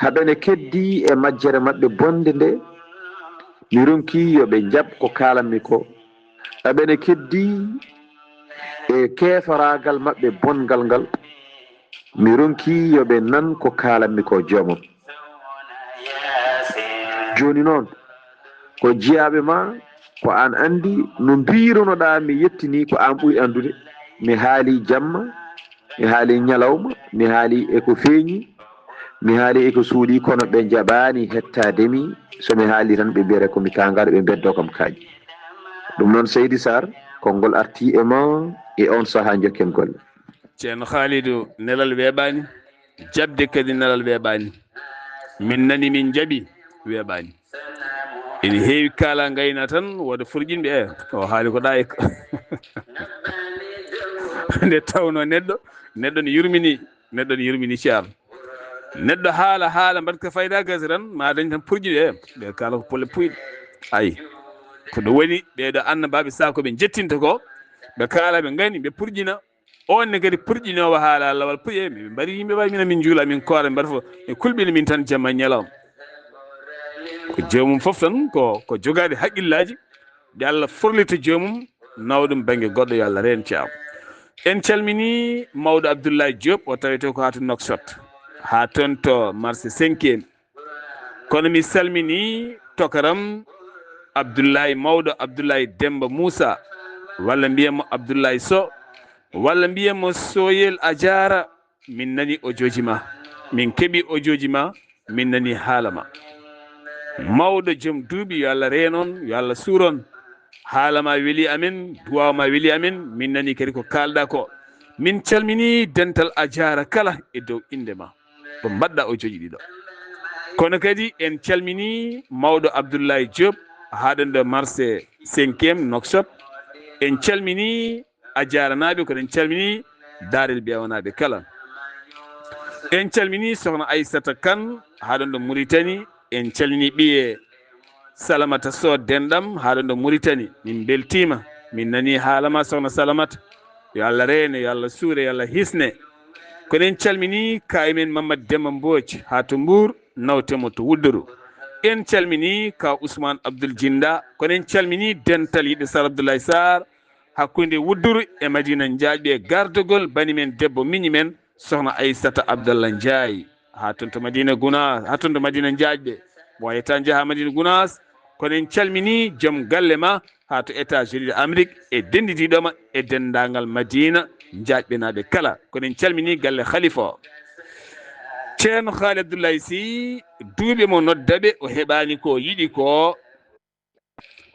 haɓene keddi e majjere maɓɓe bonde nde mi ronki yoɓe jaɓ ko kalanmi ko haɓene keddi e kefaragal maɓɓe bongal ngal mi ronki yoɓe nan ko kalanmi ko jomam joni noon ko jiyaɓe ma ko an andi no mbirunoɗa mi yettini ko an ɓuuri andude mi haali jamma mi haali ñalawma mi haali eko feeñi mi haali eko suuɗi kono ɓe jaɓani hettademi somi haali tan ɓe mbiyete komi tagaɗo ɓe beddo kam kaaji ɗum noon Seydi Sarr konngol arti e ma e on saaha jokken golle ceerno Khalidou nelal weeɓani jabde kadi nelal weeɓani min nani min jaaɓi weeɓani ene heewi kaala gayna tan woda furƴinɓe e o haali ko ɗa e nde tawno neɗɗo ne yurmini ceerno neɗɗo haala mbaɗka fayda gasi tan ma dañ tan purƴiɗe e ɓe kala ko polle puyɗe ayi ko ɗum woni ɓeɗo annabaɓe sako ɓe jettinta ko ɓe kaala ɓe gani ɓe purƴina onne kadi purƴinowo haala Allah walla puƴe ɓe mbaɗi yimɓe mbawi min juula min koora mbaɗa fo e kulɓini min tan jamma ñalawma ko jomum foof tan ko jogade haqqillaji ɗi Allah forlita jomum nawɗum banggue goɗɗo yo Allah reen caam en calmini mawɗo Abdoulaye Diop o tawete ko hatu Nouakchott ha toon to marché 5e kono mi salmini tokaram Abdoulaye mawɗo Abdoulaye Demba Moussa walla mbiyamo Abdoulaye Sow walla mbiyamo Soyel Adiara min nani audio ma min keeɓi audio ma min nani haala ma mawɗo joom duuɓi yo Allah reenon yo Allah suuron haala ma weeli amen duwaw ma weeli amen min nani kadi ko kalɗa ko min calmini dental Adiara kala e dow inde ma ko mbaɗɗa audio ɗiɗo kono kadi en calmini mawɗo Abdoulaye Diop haɗen ɗo marché 5e Nouakchott en calmini Adiara naɓe kono en calmini Darel Bewanaɓe kala en calmini sokhna Aissata Kane haɗon ɗo Mauritanie en calmini ɓiye Salamata Sow denɗam haɗon ɗo Mauritanie min beltima min nani haalama sokhna Salamata yo Allah reene yo Allah suure yo Allah hisne kono en calmini kaymen Mamadou Demba Mbodj ha to Mbour nawtemo to Wuddoru en calmini ka Ousmane Abdoul Djinda kono en calmini dental yiɗɓe Sar Abdoulaye Sarr hakkude Wuddoru e Madina Ndiaye e gardogol banimen debbo miñi men sokhna Aissata Abdallah Ndiaye ha toon to Madina Gounas ha toon to Madina Ndiaye ɓe mo yetta jaaha Madina Gounas kono en calmini joom galle ma ha to États-Unis d'Amérique e denditiɗoma e dendagal Madina Ndiaye naɓe kala kono en calmini galle Khalifa o ceerno Khalid Abdoulaye Sy duuɓi mo noddaɓe o heɓani ko yiɗi ko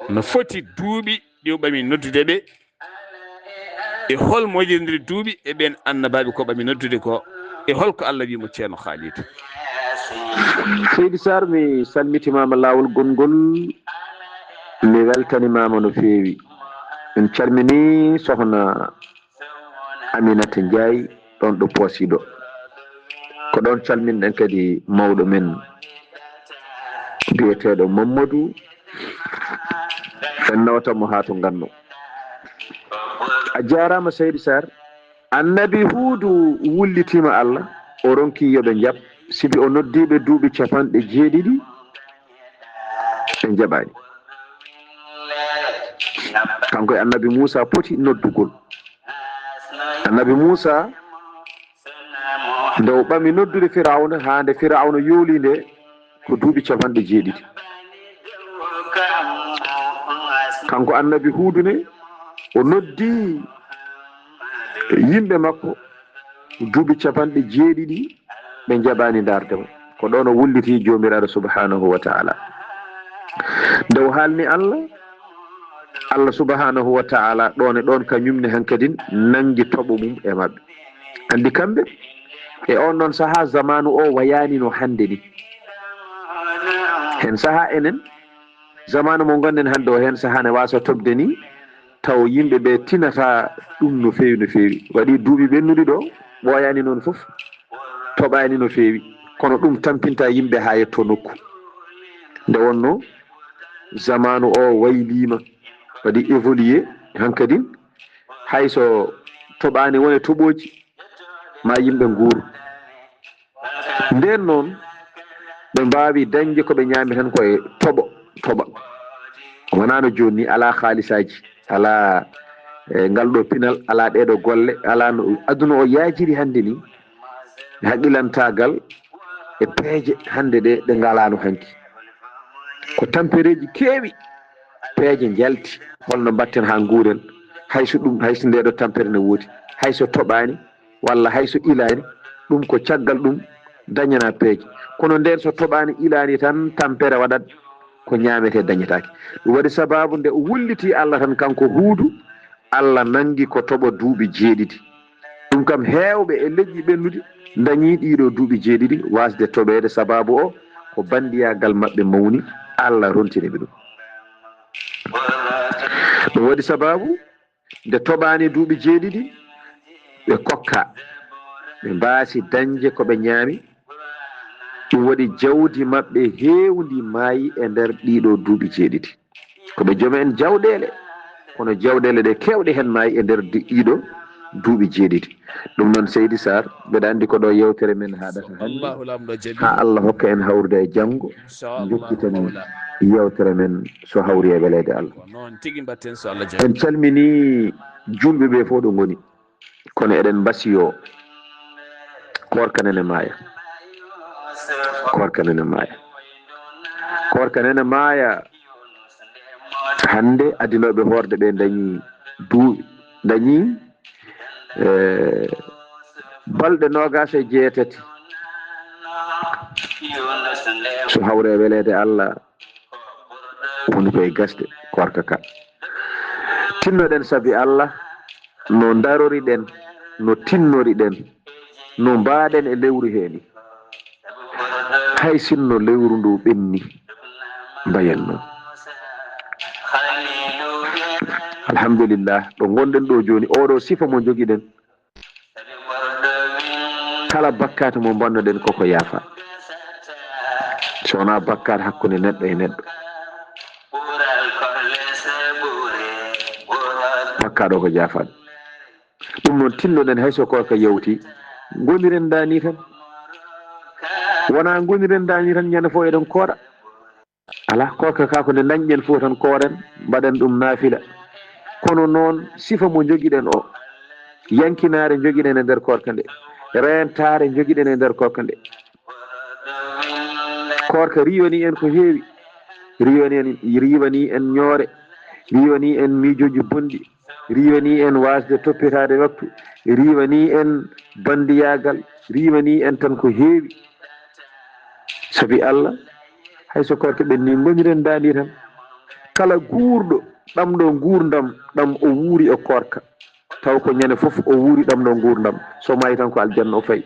no foti duuɓi ɗi ɓami noddude ɓe e hol moƴodiri duuɓi e ɓen annabaɓe ko ɓami noddude ko e holko Allah wimo ceerno Khalid Seydi Sarr mi salmitimama lawol gongol mi weltanimama no feewi en calmini sokhna Aminata Ndiaye ɗon ɗo Poosiɗo ko ɗon calminɗen kadi mawɗo men biyeteɗo Mamadou en nawtanmo ha to ganno. A jarama Seydi Sarr. Annabi Huudu wullitima Allah o ronki yoɓe jaab sibi o noddiɓe duuɓi 70 ɓe jaɓani. kanko e annabi Moussa poti noddugol. Annabi Moussa nde o ɓami noddude Firawna ha nde Firawna yooli nde ko duuɓi 70. kanko annabi Huudu ne o noddi yimɓe makko duuɓi 70 ɓe jaɓani dardemo. ko ɗon o wulliti jomiraɗo subhanahu wa ta'ala. nde o haalni Allah subhanahu wa ta'ala ɗon e ɗon kañumne hankadin nangi toɓo mum e maɓɓe. andi kamɓe e on noon saaha zamanu o wayani no hande ni. hen saaha enen zamanu mo gonɗen hande o hen saaha ne wasa tobde ni taw yimɓe ɓe tinata ɗum no fewi no fewi. waɗi duuɓi ɓennuɗi ɗo ɓooyani noon foof toɓani no fewi kono ɗum tampinta yimɓe ha yetto nokku. nde wonno zamanu o waylima waɗi évolué hankadin hayso toɓani wone toɓoji ma yimɓe nguuru. nden noon ɓe mbawi dañde koɓe ñami tan koye toɓa wonano joni ala haalisaji ala ngal ɗo pinal ala ɗeɗo golle ala no aduna o yajiri hande ni haqqilantagal e peeje hande ɗe ngalano hanki ko tampereji keewi peeje jalti holno mbatten ha nguuren hayso ndeɗo tampere ne woodi hayso toɓani walla hayso ilani ɗum ko caggal ɗum dañana peeje. kono nden so toɓani ilani tan tampere waɗat ko ñamete dañetake. ɗum waɗi sababu nde o wulliti Allah tan kanko Huudu Allah nangi ko toɓo duuɓi 7. ɗum kam heewɓe e leƴƴi ɓennude dañi ɗiɗo duuɓi 7 wasde toɓede sababu o ko bandiyagal maɓɓe mawni Allah rontiniɓe ɗum. ɗum waɗi sababu nde toɓani duuɓi 7 ɓe kokka ɓe mbasi dañde koɓe ñaami. ɗum waɗi jawdi maɓɓe hewndi maayi e nder ɗiɗo duuɓi 7 koɓe joom en jawɗele kono jawɗele ɗe kewɗe hen maayi e nder ɗiɗo duuɓi 7. ɗum noon Seydi Sarr mbeɗa andi ko ɗo yewtere men haɗata hande ha Allah hokka en hawrude e janggo jokkiten yewtere men so hawri e welede Allah. en calmini julɓe ɓe fof ɗo goni kono eɗen mbasiyo korka nene maaya hande adinoɓe horde ɓe dañi balɗe 28 so hawre welede Allah woni koye gasde korka ka. tinnoɗen saabi Allah no darori ɗen no tinnori ɗen no mbaɗen e lewru heni hay sinno lewru ndu ɓenni mbayen noon. alhamdulillah ɗo gonɗen ɗo joni oɗo sifa mo joguiɗen kala bakkate mo bannoɗen koko yaafa so wona bakkate hakkude neɗɗo e neɗɗo bakkaɗo ko jaafaɗo. ɗum noon tinnoɗen hayso korka yawti goniren dani tan wona goniren dani tan ñande fo eɗen kooɗa ala korka ka ko nde dañƴen fof tan kooren mbaɗen ɗum naafila. kono noon sifa mo joguiɗen o yankinare joguiɗen e nder korka nde rentare joguiɗen e nder korka nde korka riwani en ko heewi riwani en ñoore riwani en miijoji bonɗi riwani en wasde toppitade waktu riwani en bandiyagal riwani en tan ko heewi sabi Allah hayso korka ɓenni goniren dani tan kala guurɗo ɗamɗo gurdam ɗam o wuuri e korka taw ko ñande foof o wuuri ɗamɗo gurdam so mayi tan ko aljanna o fayi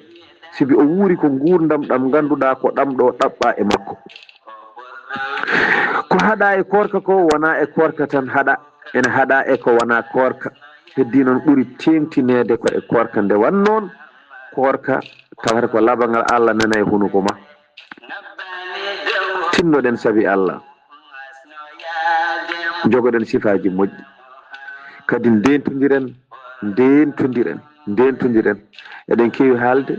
sibi o wuuri ko gurdam ɗam ganduɗa ko ɗamɗo ɗaɓɓa e makko. ko haɗa e korka ko wona e korka tan haɗa ene haɗa e ko wona korka heddi noon ɓuuri tengtinede ko e korka nde wan noon korka tawata ko labangal Allah nana e hunuko ma tinnoɗen sabi Allah jogoɗen sifaji moƴƴi kadi ndentodiren eɗen kewi haalde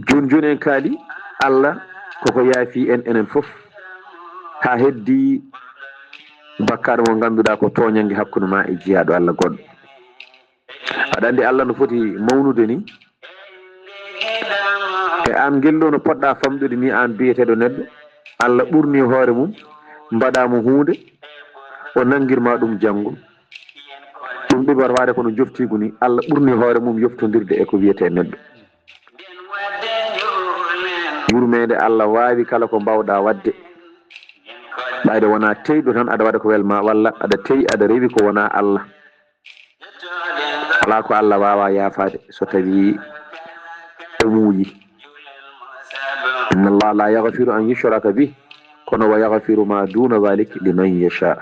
joni en kaali Allah koko yaafi en enen fof ha heddi bakkar mo ganduɗa ko toñangue hakkude ma e jiyaɗo Allah goɗɗo aɗa andi Allah no foti mawnude ni e an gelɗo no poɗɗa famɗude ni an biyeteɗo neɗɗo Allah ɓurni hoore mum mbaɗamo hunde o nanguirma ɗum janggo ɗum ɗiɓar wade kono joftigu ni Allah ɓurni hoore mum yoftodirde e ko wiyete neɗɗo yurmede Allah wawi kala ko mbawɗa wadde ɓayde wona teyɗo tan aɗa waɗa ko welma walla aɗa teyi aɗa rewi ko wona Allah ala ko Allah wawa yaafade so tawi o muuyi inna Allah la yaghfiru an yushraka bih kono wa yaghfiru ma duna dhalik liman yasha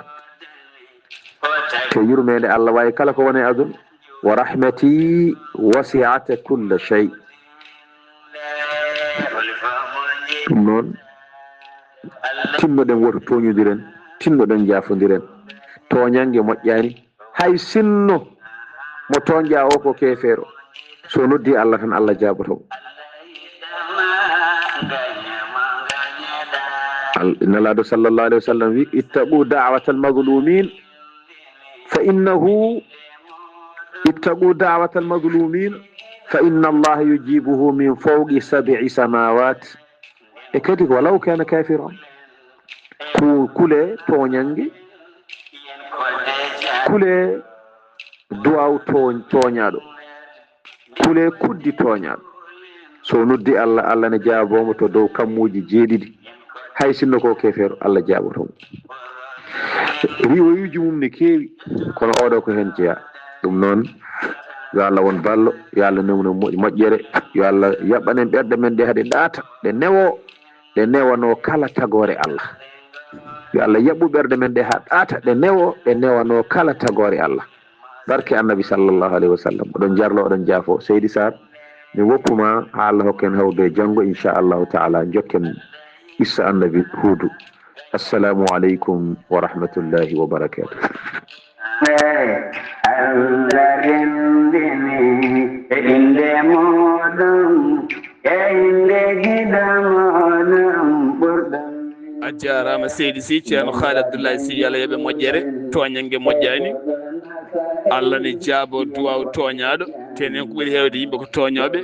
te yurmede Allah wawi kala ko woni aduna wa rahmati wasi'at kulla shay ɗum noon tinnoɗen woto toñodiren tinnoɗen jafodiren toñangue moƴƴani hay sinno mo toñƴa o ko kefeero so noddi Allah tan Allah jabotomo nalaɗo sallllahu alayhi wa sallam wi ittaqu da'wata almazlumin fa inna allaha yujibuhu min fawqi 7 samawat e kadi walaw kana kafiran kule toñangue kule duwaw toñaɗo kule kuddi toñaɗo so noddi Allah Allah ne jaabomo to dow kammuji jeeɗiɗi hay sinno ko kefeero Allah jaabotomo riwoyuji mum ne keewi kono oɗo ko hen jeeya ɗum noon yo Allah won ballo yo Allah newno moƴƴere yo Allah yaɓɓanen ɓerɗe men ɗe haɗe ɗaata ɗe newano kala tagore Allah yo Allah yaɓɓu ɓerɗe men ɗe ha ɗaata ɗe newano kala tagore Allah barke annabi sallllahu alayhi wa sallam oɗon jarlo oɗon jaafo Seydi Sarr mi woppuma ha Allah hokken hawde janggo inchallahu taala jokken issa annabi Huudu assalamu aleykum wa rahmatullahi wa barakatuh Allah rendini e inde moɗon e inde gidamoɗon ɓurɗon a jarama Seydi Sy ceerno Haali Abdoulaye Sy Allah yoɓe moƴƴere toñangue moƴƴani Allah ne jaabo duwaw toñaɗo tenen ko ɓuuri hewde yimɓe ko toñoɓe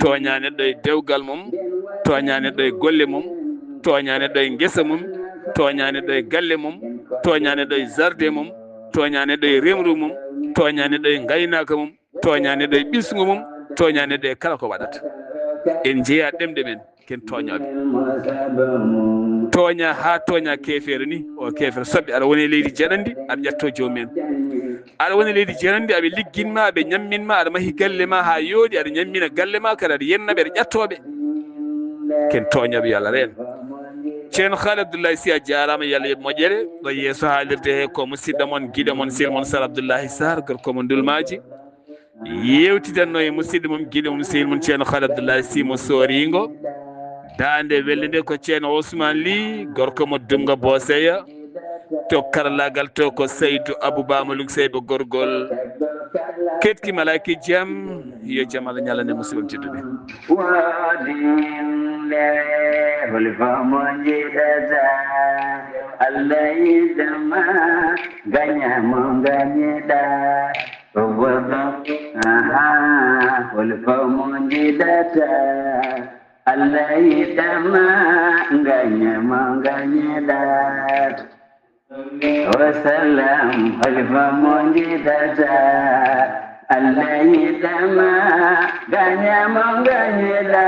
toña neɗɗo e dewgal mum toña neɗɗo e golle mum toña neɗɗo e guesa mum toña neɗɗo e galle mum toña neɗɗo e jardin mum toña neɗɗo e remru mum toña neɗɗo e gaynaka mum toña neɗɗo e ɓisgu mum toña neɗɗo e kala ko waɗata en jeeya ɗemɗe men ken toñoɓe toña ha toña kefere ni o kefere soɓɓe aɗa woni leydi jaɗandi aɓe ƴetto jomumen aɗa woni leydi jaɗandi aɓe ligginma aɓe ñamminma aɗa mahi galle ma ha yooɗi aɗa ñammina galle ma kadi aɗa yennaɓe aɗa ƴettoɓe ken toñoɓe yo Allah reen ceerno Haali Abdoulaye Sy a jarama yo Allah yoɓe moƴƴere ɗo yeeso haalirde he ko musidɗo moon guiɗo moon silmon Sar Abdoullahi Sarr gorko mo ndulmaji yewtidanno e musidɗo mum guiɗo mum silmon ceerno Haali Abdoulaye Sy mo Soringo dande welde nde ko ceerno Ousmane Ly gorko mo Dunga Boseya to karallagal to ko Seydou Abouba Malouk Seyba gorgol ketki malaki jaam yo jaam Allah ñalane musidɓe tedduɓe Allah yidama ganyamo ganyeda Allah yidama ganyamo ganyeda wasalam halifa monjidata Allah yidama ganyamo ganyeda